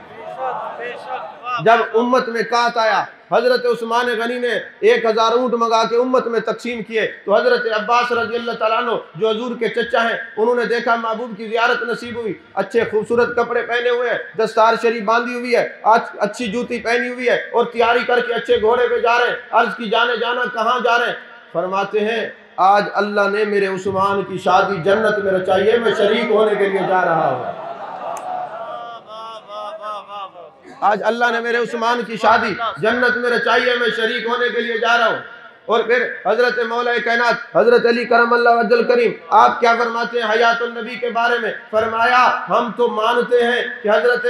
जब उम्मत में कात आया, हजरत उस्मान गनी ने 1000 ऊँट मंगा के उम्मत में तकसीम किए। तो हजरत अब्बास रज़ी अल्लाह तआला अन्हु जो हजूर के चचा हैं, उन्होंने देखा महबूब की ज़ियारत नसीब हुई, अच्छे खूबसूरत कपड़े पहने हुए हैं, दस्तार शरीफ बांधी हुई है, अच्छी जूती पहनी हुई है और तैयारी करके अच्छे घोड़े पे जा रहे हैं। अर्ज की जाना कहाँ जा रहे हैं? फरमाते हैं आज अल्लाह ने मेरे उस्मान की शादी जन्नत में रचाई है, मैं शरीक होने के लिए जा रहा हूँ। आज अल्लाह ने मेरे उस्मान की शादी जन्नत में रचाई है, मैं शरीक होने के लिए जा रहा हूँ। और फिर हजरत मौला कायनात हजरत अली करमल्लाहु वजहुल करीम आप क्या फरमाते हैं हयातुन नबी के बारे में? फरमाया हम तो मानते हैं कि हजरत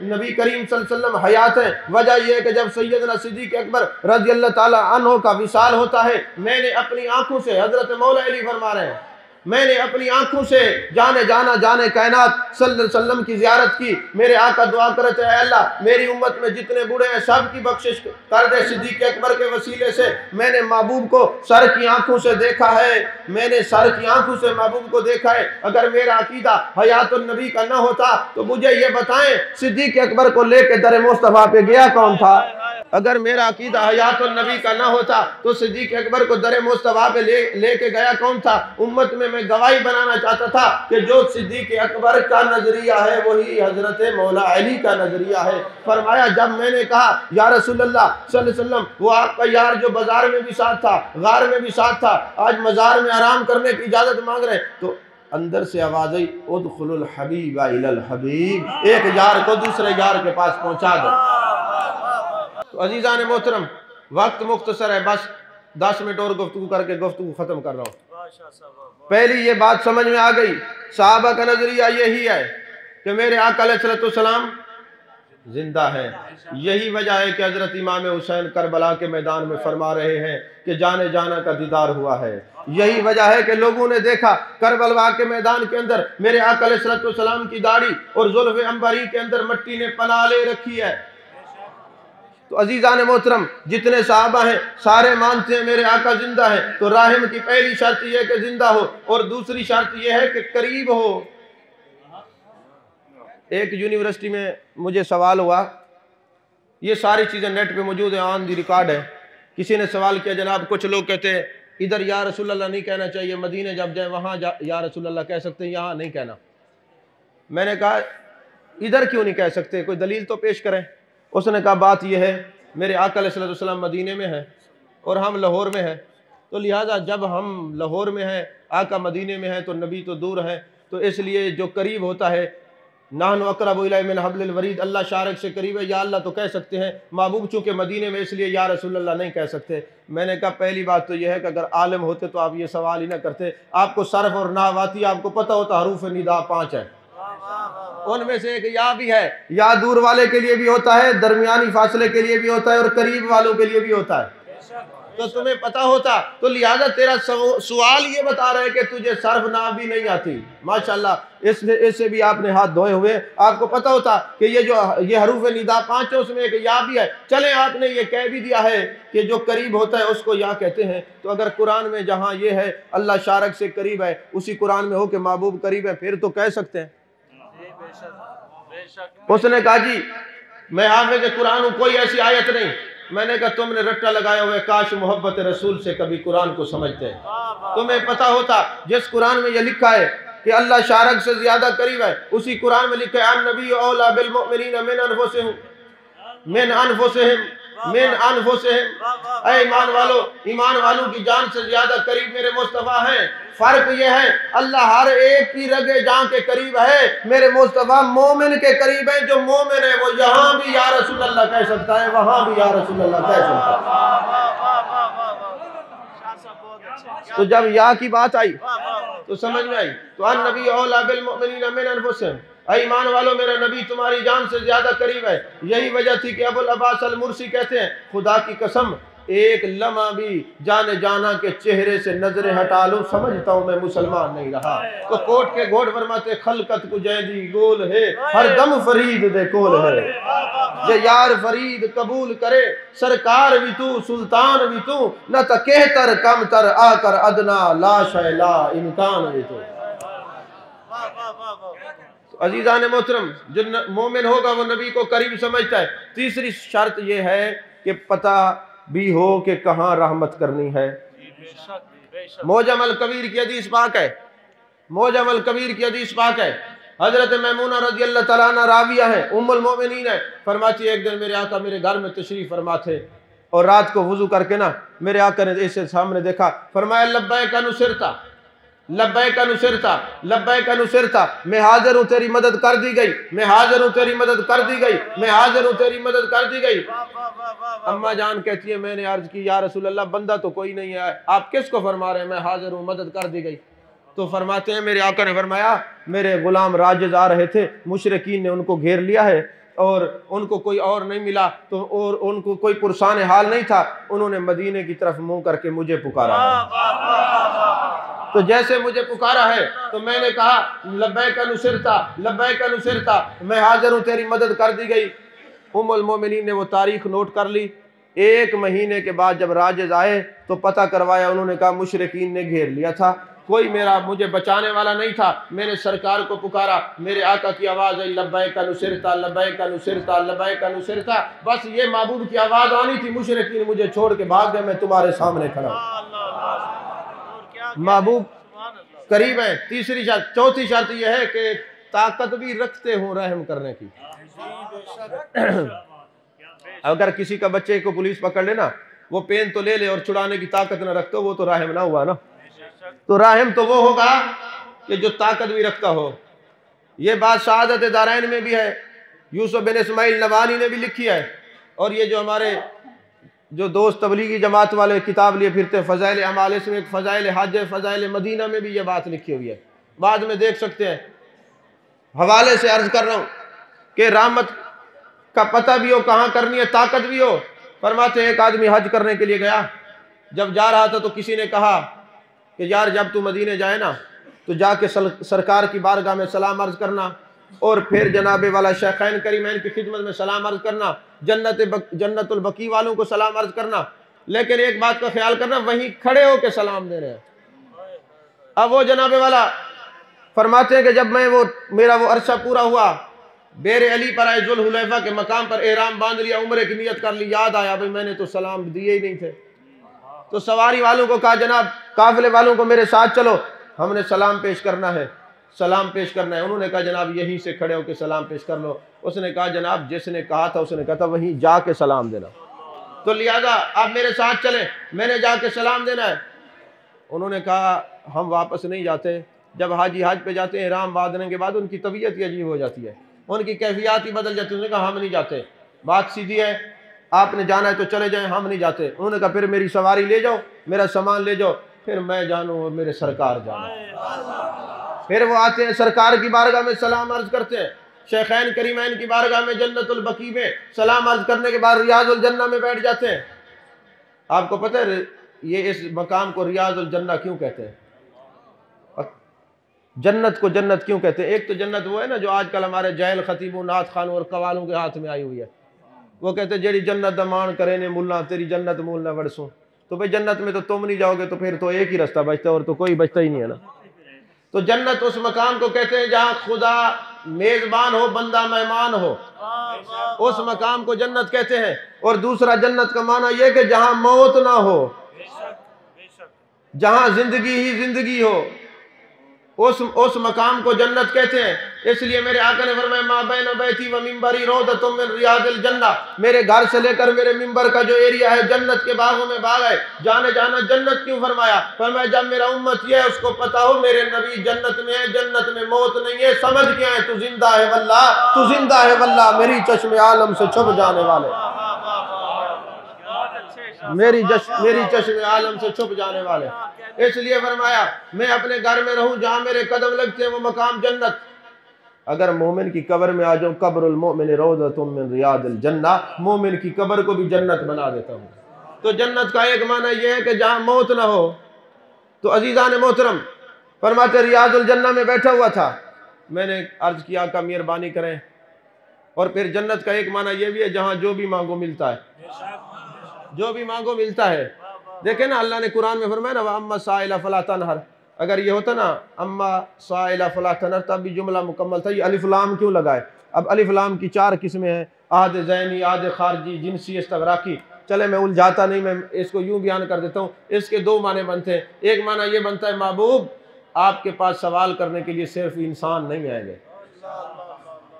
नबी करीम सल्लल्लाहु अलैहि वसल्लम हयात हैं। वजह यह है कि जब सैयदना सिद्दीक़ अकबर रज़ी अल्लाह ताला अन्हु का विसाल होता है, मैंने अपनी आंखों से, हजरत मौला अली फरमा रहे हैं, मैंने अपनी आंखों से जाने कायनात सल्लल्लाहु अलैहि वसल्लम की ज़ियारत की। मेरे आका दुआ करते हैं अल्लाह मेरी उम्मत में जितने बूढ़े हैं सब की बख्शिश कर दे सिद्दीक़ अकबर के वसीले से। मैंने महबूब को सर की आंखों से देखा है, मैंने सर की आंखों से महबूब को देखा है। अगर मेरा अकीदा हयातुन नबी का न होता तो मुझे ये बताएं सिद्दीक़ अकबर को लेकर दर मुस्तफा पे गया कौन था? अगर मेरा अकीदा हयातुन नबी का ना होता तो सिद्दीक अकबर को दर मुस्तफा पे लेके गया कौन था? उम्मत में मैं गवाही बनाना चाहता था कि जो सिद्दीक अकबर का नजरिया है वही हजरत मौला अली का नजरिया है। फरमाया जब मैंने कहा या रसूलुल्लाह सल्लल्लाहु अलैहि वसल्लम, वो आपका यार जो बाजार में भी साथ था, गार में भी साथ था, आज मजार में आराम करने की इजाजत मांग रहे हैं, तो अंदर से आवाज आई उदखुलुल हबीब इलल हबीब, एक यार को दूसरे यार के पास पहुंचा दो। तो अजीज़ान मोहतरम, वक्त मुख्तसर है, बस 10 मिनट और गुफ्तगू करके गुफ्तगू खत्म कर रहा हूँ। पहली ये बात समझ में आ गई, सहाबा का नजरिया यही है कि मेरे आका अलैहिस्सलाम जिंदा है। यही वजह है कि हजरत इमाम हुसैन करबला के मैदान में फरमा रहे हैं कि जाने जाना का दीदार हुआ है। यही वजह है कि लोगों ने देखा करबला के मैदान के अंदर मेरे आका अलैहिस्सलाम की दाढ़ी और जुल्फ़े अंबरी के अंदर मिट्टी ने पनाह ले रखी है। तो अजीज़ान मोहतरम, जितने सहाबा हैं सारे मानते हैं मेरे आका जिंदा है। तो राहिम की पहली शर्त यह है कि जिंदा हो, और दूसरी शर्त यह है कि करीब हो। एक यूनिवर्सिटी में मुझे सवाल हुआ, ये सारी चीज़ें नेट पे मौजूद है, ऑन दी रिकॉर्ड है। किसी ने सवाल किया, जनाब कुछ लोग कहते हैं इधर या रसूलल्लाह नहीं कहना चाहिए, मदीने जब जाए वहाँ या रसूलल्लाह कह सकते हैं, यहाँ नहीं कहना। मैंने कहा इधर क्यों नहीं कह सकते, कोई दलील तो पेश करें। उसने कहा बात यह है मेरे आका अलैहिस्सलाम मदीने में है और हम लाहौर में हैं, तो लिहाजा जब हम लाहौर में हैं, आका मदीने में है, तो नबी तो दूर है, तो इसलिए जो करीब होता है नाहनु अक़रबु इलैहि मिन हब्लिल वरीद, अल्लाह शारक से करीब है, या अल्लाह तो कह सकते हैं, महबूब चूँकि मदीने में इसलिए या रसूलल्लाह नहीं कह सकते। मैंने कहा पहली बात तो यह है कि अगर आलिम होते तो आप ये सवाल ही ना करते। आपको सर्फ और नाहव आती, आपको पता होता हरूफ निदा 5 है, उनमें से एक या भी है। या दूर वाले के लिए भी होता है, दरमियानी फासले के लिए भी होता है, और करीब वालों के लिए भी होता है। तो तुम्हें पता होता, तो लिहाजा तेरा सवाल ये बता रहे कि तुझे सर्फ नाव भी नहीं आती, माशाल्लाह इससे भी आपने हाथ धोए हुए। आपको पता होता कि ये हरूफ निदा 5 है, उसमें एक या भी है। चले आपने ये कह भी दिया है कि जो करीब होता है उसको या कहते हैं, तो अगर कुरान में जहाँ ये है अल्लाह शारक से करीब है, उसी कुरान में हो कि महबूब करीब है, फिर तो कह सकते हैं। उसने कहा जी मैं हाफिज़ कुरान हूँ, कोई ऐसी आयत नहीं। मैंने कहा तुमने रट्टा लगाया हुआ है, काश मोहब्बत रसूल से कभी कुरान को समझते हैं। तुम्हें पता होता जिस कुरान में यह लिखा है कि अल्लाह शारक से ज्यादा करीब है, उसी कुरान में लिखा है अन्नबी औला बिल मुमिनीन मिन अनफुसिहिम। ऐ ईमान वालों की जान से ज्यादा करीब मेरे मुस्तफा हैं। फर्क यह है अल्लाह हर एक की रगे जान के करीब है, मेरे मुस्तफा मोमिन के करीब है। जो मोमिन है वो यहाँ भी या रसूल अल्लाह कह सकता है, वहां भी या रसूल अल्लाह कह सकता है। तो जब या की बात आई तो समझ में आई। तो अन्नबी औला बिल मुमिनीन मिन अनफुसिहिम, ईमान वालों मेरा नबी तुम्हारी जान से ज्यादा करीब है। यही वजह थी कि अबुल अब्बास अल मुर्सी कहते हैं खुदा की कसम एक लम्हा भी जाने जाना के चेहरे से नजरें हटा लूं, समझता हूं मैं मुसलमान नहीं रहा। तो कोट के घोड़ फरमाते खलकत को जैदी गोल है, हर दम फरीद दे कोल है। ये यार फरीद कबूल करे, सरकार भी तू सुल्तान भी तू, न त कहतर कम तर आकर अदना ला शैला इम्कान भी तू। अजीज़ान मोहतरम, जो मोमिन होगा वो नबी को करीब समझता है। तीसरी शर्त यह है कि पता भी हो कि कहाँ रहमत करनी है। मौजम अल कबीर की हदीस पाक है, मौजम अल कबीर की हदीस पाक है। हजरत मैमूना रज़ी अल्लाह तआला अन्हा राविया है, उम्मुल मोमिनीन है। फरमाती है एक दिन मेरे आका मेरे घर में तशरीफ फरमा थे और रात को वुजू करके ना मेरे आका ने ऐसे सामने देखा, फरमाया लब्बैक नुसिरता लब्बैक नुसिरता लब्बैक नुसिरता, मैं हाजिर हूँ तेरी मदद कर दी गई, मैं हाजिर हूँ तेरी मदद कर दी गई, मैं हाजिर हूँ तेरी मदद कर दी गई। अम्मा जान कहती है मैंने अर्ज की या रसूल अल्लाह बंदा तो कोई नहीं है, आप किसको फरमा रहे हैं मैं हाजिर हूँ मदद कर दी गई। तो फरमाते हैं मेरे आका ने फरमाया मेरे गुलाम राजिज आ रहे थे, मुशरिकीन ने उनको घेर लिया है और उनको कोई और नहीं मिला, तो और उनको कोई पुरसान हाल नहीं था, उन्होंने मदीने की तरफ मुंह करके मुझे पुकारा है। तो जैसे मुझे पुकारा है तो मैंने कहा लब्बैक नुसिरता लब्बैक नुसिरता, मैं हाजिर हूँ तेरी मदद कर दी गई। उम्मुल मोमिनीन ने वो तारीख नोट कर ली। 1 महीने के बाद जब राजिज आए तो पता करवाया, उन्होंने कहा मुशरिकीन ने घेर लिया था, कोई मुझे बचाने वाला नहीं था। मैंने सरकार को पुकारा, मेरे आका की आवाज़ आई, लब्बैक नुसिरता लब्बैक नुसिरता लब्बैक नुसिरता। बस ये महबूब की आवाज़ आनी थी, मुशरिकीन मुझे छोड़ के भाग गए, मैं तुम्हारे सामने खड़ा हूँ। महबूब करीब है। तीसरी शर्त, चौथी शर्त यह है कि ताकत भी रखते हो रहम करने की। अगर किसी का बच्चे को पुलिस पकड़ ले ना, वो पेन तो ले ले और छुड़ाने की ताकत ना रखते हो, वो तो रहम ना हुआ ना। तो रहम तो वो होगा कि जो ताकत भी रखता हो। ये बात शहादत दारैन में भी है, यूसुफ बिन इस्माइल नवानी ने भी लिखी है, और ये जो हमारे जो दोस्त तबलीगी जमात वाले किताब लिए फिरते फ़ज़ाइल अमाल, इसमें एक फ़ज़ाइल हज, फ़ज़ाइल मदीना में भी ये बात लिखी हुई है, बाद में देख सकते हैं। हवाले से अर्ज कर रहा हूँ कि रहमत का पता भी हो, कहाँ करनी है, ताकत भी हो। फरमाते एक आदमी हज करने के लिए गया, जब जा रहा था तो किसी ने कहा कि यार जब तू मदीने जाए ना तो जाके सरकार की बारगाह में सलाम अर्ज करना, और फिर जनाबे वाला शेखैन करीमैन की खिदमत में सलाम अर्ज करना, जन्नतुल बकी वालों को सलाम अर्ज करना। लेकिन एक बात का ख्याल करना, वहीं खड़े होकर सलाम दे रहे हैं। अब वो जनाबे वाला फरमाते हैं कि जब मेरा वो अरसा पूरा हुआ, बेर अली पर आए, जुल हुलैफा के मकाम पर एहराम बांध लिया, उम्रे की नियत कर ली, याद आया भाई मैंने तो सलाम दिए ही नहीं थे। तो सवारी वालों को कहा जनाब काफिले वालों को मेरे साथ चलो, हमने सलाम पेश करना है, सलाम पेश करना है। उन्होंने कहा जनाब यहीं से खड़े होकर सलाम पेश कर लो। उसने कहा जनाब जिसने कहा था उसने कहा था वहीं जाके सलाम देना, तो लिहाजा आप मेरे साथ चलें, मैंने जाके सलाम देना है। उन्होंने कहा हम वापस नहीं जाते। जब हाजी हज पे जाते हैं एहराम बांधने के बाद उनकी तबीयत ही अजीब हो जाती है, उनकी कैफियत ही बदल जाती है। उन्होंने कहा हम नहीं जाते, बात सीधी है, आपने जाना है तो चले जाएं, हम नहीं जाते। उन्होंने कहा फिर मेरी सवारी ले जाओ, मेरा सामान ले जाओ, फिर मैं जानूँ और मेरे सरकार जानो। फिर वो आते हैं सरकार की बारगाह में सलाम अर्ज करते हैं, शेखैन करीमैन की बारगाह में जन्नतुल बकी में सलाम अर्ज करने के बाद रियाजुल जन्ना में बैठ जाते हैं। आपको पता है ये इस मकाम को रियाजुल जन्ना क्यों कहते हैं? जन्नत को जन्नत क्यों कहते हैं? एक तो जन्नत वो है ना जो आजकल हमारे जैल खतीबों, नाथ खानों और कवालों के हाथ में आई हुई है। वो कहते हैं जेड़ी जन्नत दमान करे ने मुल्ला तेरी जन्नत मूल न बरसों। तो भाई जन्नत में तो तुम नहीं जाओगे, तो फिर तो एक ही रास्ता बचता है और तो कोई बचता ही नहीं है ना। तो जन्नत उस मकाम को कहते हैं जहाँ खुदा मेजबान हो, बंदा मेहमान हो, उस मकाम को जन्नत कहते हैं। और दूसरा जन्नत का माना यह कि जहाँ मौत ना हो, जहाँ जिंदगी ही जिंदगी हो, उस मकाम को जन्नत कहते हैं। इसलिए मेरे आका ने फरमाया मा बैन बैती व मिंबरी रौदतुम मिन रियादिल जन्ना, मेरे घर से लेकर मेरे मिंबर का जो एरिया है जन्नत के बागों में बाग है। जाने जाना जन्नत क्यों फरमाया? फरमाया जब मेरा उम्मत ये है उसको पता हो मेरे नबी जन्नत में है, जन्नत में मौत नहीं है। समझ क्या है? तू जिंदा है वल्लाह, तू जिंदा है वल्लाह, मेरी चश्मे आलम से छुप जाने वाले, मेरी चश्मे आलम से छुप जाने वाले। इसलिए फरमाया मैं अपने घर में रहूं जहां मेरे कदम लगते हैं वो मकाम जन्नत। अगर मोमिन की कब्र में आ जाऊं, कब्रुल मोमिन रौदतुम मिन रियादिल जन्ना, मोमिन की कब्र को भी जन्नत बना देता हूं। तो जन्नत का एक माना यह है कि जहां मौत ना हो। तो अजीजान मोहतरम फरमाते रियाजुल जन्ना में बैठा हुआ था, मैंने अर्ज किया का मेहरबानी करें। और फिर जन्नत का एक माना यह भी है जहां जो भी मांगो मिलता है, जो भी मांगो मिलता है। देखे ना अल्लाह ने कुरान में फरमाया ना अम्मा साइला फला तनहर, अगर ये होता ना अम्मा साइला फला तनहर तब भी जुमला मुकम्मल था। ये अलिफ लाम क्यों लगाए? अब अलिफ लाम की 4 किस्में हैं, आधे ज़ैनी, आधे खारजी, जिनसी, इस्तगराकी। चले मैं उलझाता नहीं, मैं इसको यूं बयान कर देता हूँ। इसके 2 माने बनते हैं। एक माना ये बनता है महबूब आपके पास सवाल करने के लिए सिर्फ इंसान नहीं आएंगे,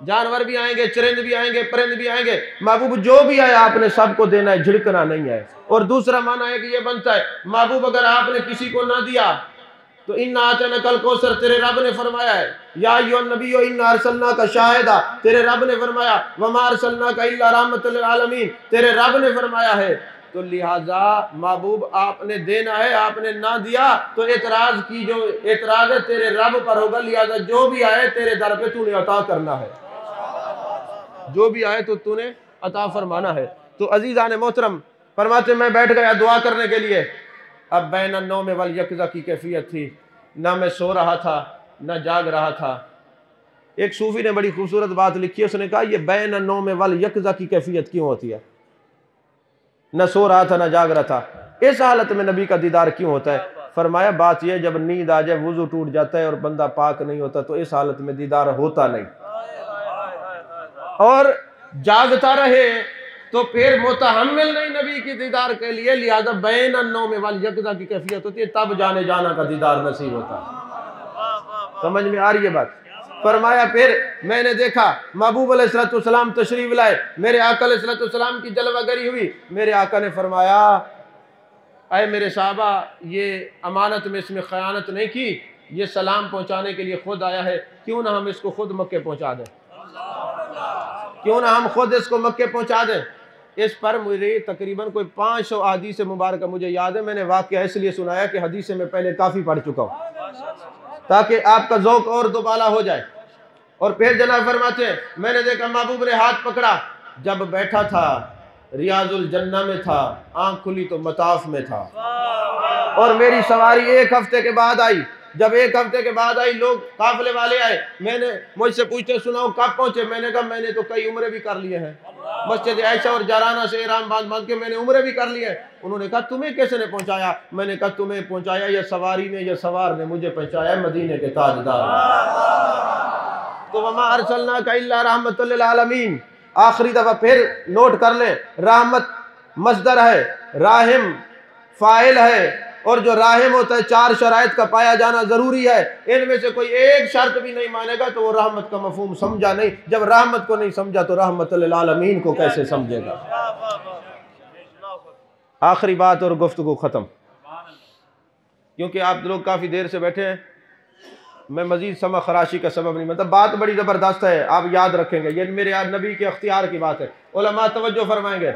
जानवर भी आएंगे, चरिंद भी आएंगे, परिंद भी आएंगे। महबूब जो भी आए आपने सबको देना है, झिड़कना नहीं है। और दूसरा माना है कि ये बनता है महबूब अगर आपने किसी को ना दिया तो इन्ना आतना कल कौसर तेरे रब ने फरमाया है, या अय्युहन नबी इन्ना अरसलना का शाहिदा, तेरे रब ने फरमाया वमा अरसलना का इल्ला रहमतल लिल आलमीन, तेरे रब ने फरमाया है। तो लिहाजा महबूब आपने देना है, आपने ना दिया तो एतराज की जो एतराज है तेरे रब पर होगा। लिहाजा जो भी आए तेरे दर पे तूने अता करना है, जो भी आए तो तूने अता फरमाना है। तो अजीज़ान मोहतरम फरमाते मैं बैठ गया दुआ करने के लिए। अब बैन नौ में वल यकज़ा की कैफियत थी, ना मैं सो रहा था ना जाग रहा था। एक सूफी ने बड़ी खूबसूरत बात लिखी है, उसने कहा ये बैन नौ में वल यकज़ा की कैफियत क्यों होती है? न सो रहा था ना जाग रहा था, इस हालत में नबी का दीदार क्यों होता है? फरमाया बात यह, जब नींद आ जाए, वुजू टूट जाता है और बंदा पाक नहीं होता, तो इस हालत में दीदार होता नहीं। और जागता रहे तो फिर मुतहम्मिल नहीं नबी की दीदार के लिए, लिहाजा बैन अन्नौम वाली यकज़ा की कैफियत होती है, तब जाने जाना का दीदार नसीब होता है। समझ में आ रही है बात? फरमाया फिर मैंने देखा महबूब अलैहिस्सलाम तशरीफ लाए, मेरे आका अलैहिस्सलाम की जलवागरी हुई। मेरे आका ने फरमाया, अय मेरे साहबा, ये अमानत में इसमें ख़यानत नहीं की, ये सलाम पहुंचाने के लिए खुद आया है, क्यों ना हम इसको खुद मक्के पहुंचा दें, क्यों ना हम खुद इसको मक्के पहुंचा दें। इस पर मुझे तकरीबन कोई 500 हदीस मुबारक मुझे याद है। मैंने वाक़या इसलिए सुनाया कि हदीस में पहले काफ़ी पढ़ चुका हूँ, ताकि आपका ज़ौक़ और दोबाला हो जाए। और फिर जनाब फरमाते हैं, मैंने देखा महबूब ने हाथ पकड़ा, जब बैठा था रियाजुल जन्ना में था, आंख खुली तो मताफ में था। और मेरी सवारी 1 हफ्ते के बाद आई। जब 1 हफ्ते के बाद आई, लोग काफिले वाले आए, मैंने मुझसे पूछते सुनाओ कब पहुंचे। मैंने कहा मैंने तो कई उम्रे भी कर लिए हैं, मस्जिद आयशा और जाराना से इहराम बांध के मैंने उम्रे भी कर लिए हैं। उन्होंने कहा तुम्हें कैसे ने पहुंचाया? मैंने कहा तुम्हें पहुंचाया या सवारी ने, या सवार ने मुझे पहुंचाया, मदीने के ताजदार। तो वमा अरसलनाका इल्ला रहमतल लिल आलमीन। आखिरी दफा फिर नोट कर ले, रहमत मस्दर है, राहिम फाइल है, और जो राहिम होता है 4 शराइत का पाया जाना जरूरी है। इनमें से कोई एक शर्त भी नहीं मानेगा तो वो रहमत का मफहूम समझा नहीं। जब रहमत को नहीं समझा तो रहमतुल लिल आलमीन को कैसे समझेगा? आखिरी बात और गुफ्तगू खत्म, क्योंकि आप लोग काफी देर से बैठे हैं, मैं मजीद समा खराशी का सबब नहीं, मतलब बात बड़ी ज़बरदस्त है, आप याद रखेंगे। ये मेरे यार नबी के अख्तियार की बात है, उलमा तवज्जो फरमाएंगे।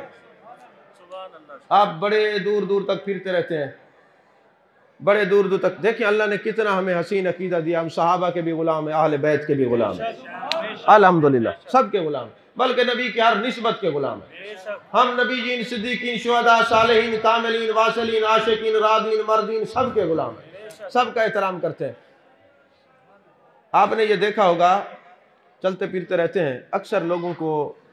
आप बड़े दूर दूर तक फिरते रहते हैं, बड़े दूर दूर तक। देखिए अल्लाह ने कितना हमें हसीन अकीदा दिया। हम सहाबा के भी गुलाम हैं, अहले बैत के भी गुलाम हैं, अल्हम्दुलिल्लाह सब के गुलाम, बल्कि नबी के हर निस्बत के गुलाम हैं। हम नबीजीन, सिद्दीकीन, शुहदा, सालिहीन, कामिलीन, वासिलीन, आशिकीन, रादीन, मर्दीन सब के गुलाम हैं, सबका एहतराम करते हैं। आपने ये देखा होगा, चलते फिरते रहते हैं, अक्सर लोगों को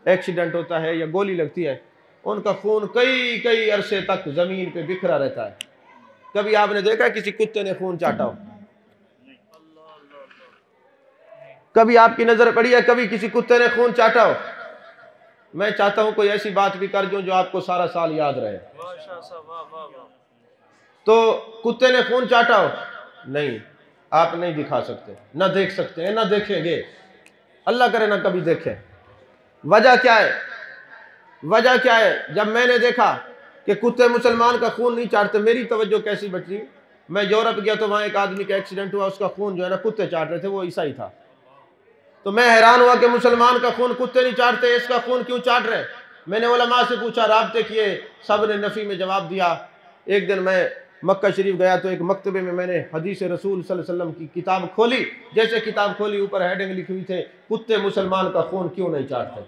एक्सीडेंट होता है या गोली लगती है, उनका खून कई कई अरसे तक ज़मीन पे बिखरा रहता है। कभी आपने देखा किसी कुत्ते ने खून चाटा हो? कभी आपकी नज़र पड़ी है कभी किसी कुत्ते ने खून चाटा हो? मैं चाहता हूं कोई ऐसी बात भी कर दूं जो आपको सारा साल याद रहे। तो कुत्ते ने खून चाटा हो? नहीं, आप नहीं दिखा सकते, ना देख सकते हैं, ना देखेंगे, अल्लाह करे ना कभी देखें। वजह क्या है? वजह क्या है? जब मैंने देखा कि कुत्ते मुसलमान का खून नहीं चाटते, मेरी तवज्जो कैसी बची। मैं यूरोप गया तो वहाँ एक आदमी का एक्सीडेंट हुआ, उसका खून जो है ना कुत्ते चाट रहे थे, वो ईसाई था। तो मैं हैरान हुआ कि मुसलमान का खून कुत्ते नहीं चाटते, इसका खून क्यों चाट रहे? मैंने उलमा से पूछा, राब्ते किए, सब ने नफ़ी में जवाब दिया। एक दिन मैं मक्का शरीफ गया तो एक मकतबे में मैंने हदीस रसूल सल्लल्लाहु अलैहि वसल्लम की किताब खोली। जैसे किताब खोली, ऊपर हेडिंग लिखी हुई थे, कुत्ते मुसलमान का खून क्यों नहीं चाटते,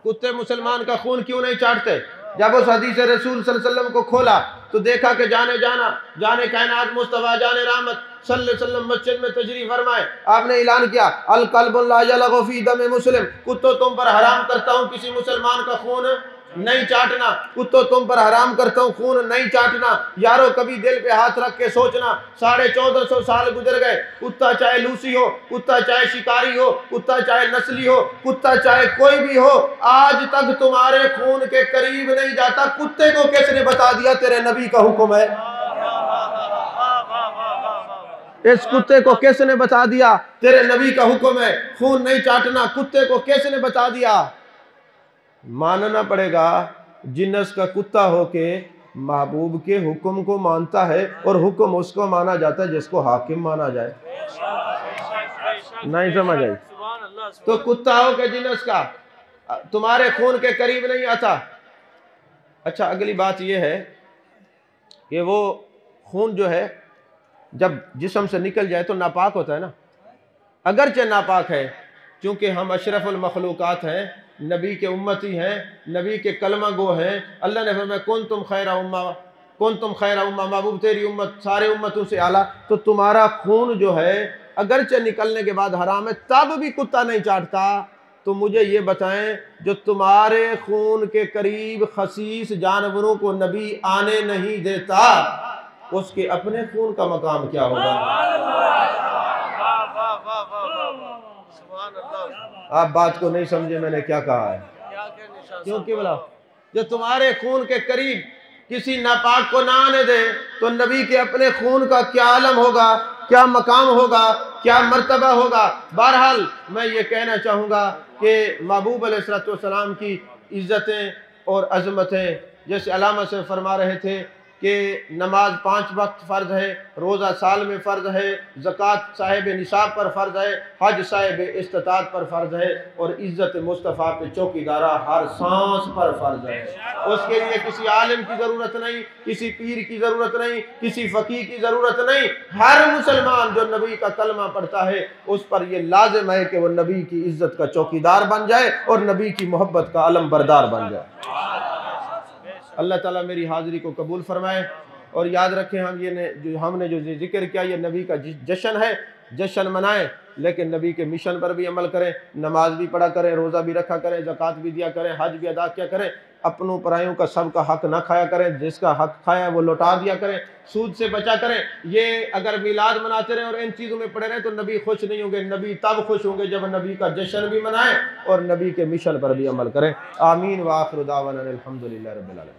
कुत्ते मुसलमान का खून क्यों नहीं चाटते। जब उस हदीस रसूल सल्लल्लाहु अलैहि वसल्लम को खोला तो देखा कि जाने कायनात मुस्तफा जाने रहमत सल्लल्लाहु अलैहि वसल्लम मस्जिद में तशरीफ फरमाए। आपने ऐलान किया, अल कल्बु ला यलगु फी दम मुस्लिम, कुत्तों तुम पर हराम करता हूँ किसी मुसलमान का खून नहीं चाटना, कुत्तों तुम पर हराम करता हूँ खून नहीं चाटना। यारो कभी दिल पे हाथ रख के सोचना, 1450 साल गुजर गए, कुत्ता चाहे लूसी हो, कुत्ता चाहे शिकारी हो, कुत्ता चाहे नस्ली हो, कुत्ता चाहे कोई भी हो, आज तक तुम्हारे खून के करीब नहीं जाता। कुत्ते को किसने बता दिया तेरे नबी का हुक्म है? इस कुत्ते को किसने बता दिया तेरे नबी का हुक्म है खून नहीं चाटना? कुत्ते को किसने बता दिया? मानना पड़ेगा, जिन्नस का कुत्ता होके महबूब के हुक्म को मानता है, और हुक्म उसको माना जाता है जिसको हाकिम माना जाए। नहीं समझ आई? तो कुत्ता हो के जिन्नस का तुम्हारे खून के करीब नहीं आता। अच्छा, अगली बात यह है कि वो खून जो है जब जिस्म से निकल जाए तो नापाक होता है ना, अगरचे नापाक है, क्योंकि हम अशरफुल मखलूकात हैं, नबी के उम्मती हैं, नबी के कलमा गो हैं। अल्लाह ने फरमाया कुंतुम खैरा उम्मा, महबूब तेरी उम्मत सारे उम्मतों से आला। तो तुम्हारा खून जो है अगरचे निकलने के बाद हराम है, तब भी कुत्ता नहीं चाटता, तो मुझे ये बताएं, जो तुम्हारे खून के करीब खसीस जानवरों को नबी आने नहीं देता, उसके अपने खून का मकाम क्या होगा? आप बात को नहीं समझे मैंने क्या कहा है? क्योंकि बोला जो तुम्हारे खून के करीब किसी नापाक को ना आने दे, तो नबी के अपने खून का क्या आलम होगा, क्या मकाम होगा, क्या मर्तबा होगा। बहरहाल मैं ये कहना चाहूँगा कि महबूब अलैहिस्सलाम की इज़्ज़तें और अज़मतें, जैसे अल्लामा से फरमा रहे थे कि नमाज 5 वक्त फ़र्ज है, रोज़ा साल में फ़र्ज है, ज़कात साहिब निसाब पर फ़र्ज है, हज साहिब इस्तिताअत पर फ़र्ज है, और इज़्ज़त मुस्तफ़ा पे चौकीदारा हर सांस पर फ़र्ज है। उसके लिए किसी आलिम की ज़रूरत नहीं, किसी पीर की ज़रूरत नहीं, किसी फ़कीह की ज़रूरत नहीं। हर मुसलमान जो नबी का कलमा पढ़ता है उस पर यह लाजिम है कि वह नबी की इज़्ज़त का चौकीदार बन जाए और नबी की मोहब्बत का अलम बरदार बन जाए। अल्लाह ताला मेरी हाज़िरी को कबूल फरमाए। और याद रखें, हमने जो जिक्र किया ये नबी का जश्न है, जश्न मनाएं, लेकिन नबी के मिशन पर भी अमल करें। नमाज भी पढ़ा करें, रोज़ा भी रखा करें, ज़कात भी दिया करें, हज भी अदा किया करें। अपनों परायों का सबका हक ना खाया करें, जिसका हक खाया वो लौटा दिया करें, सूद से बचा करें। ये अगर मिलाद मनाते रहें और इन चीज़ों में पड़े रहें तो नबी खुश नहीं होंगे। नबी तब खुश होंगे जब नबी का जश्न भी मनाएं और नबी के मिशन पर भी अमल करें। आमीन व आखिर दावाना अल्हम्दुलिल्लाहि रब्बिल आलमीन।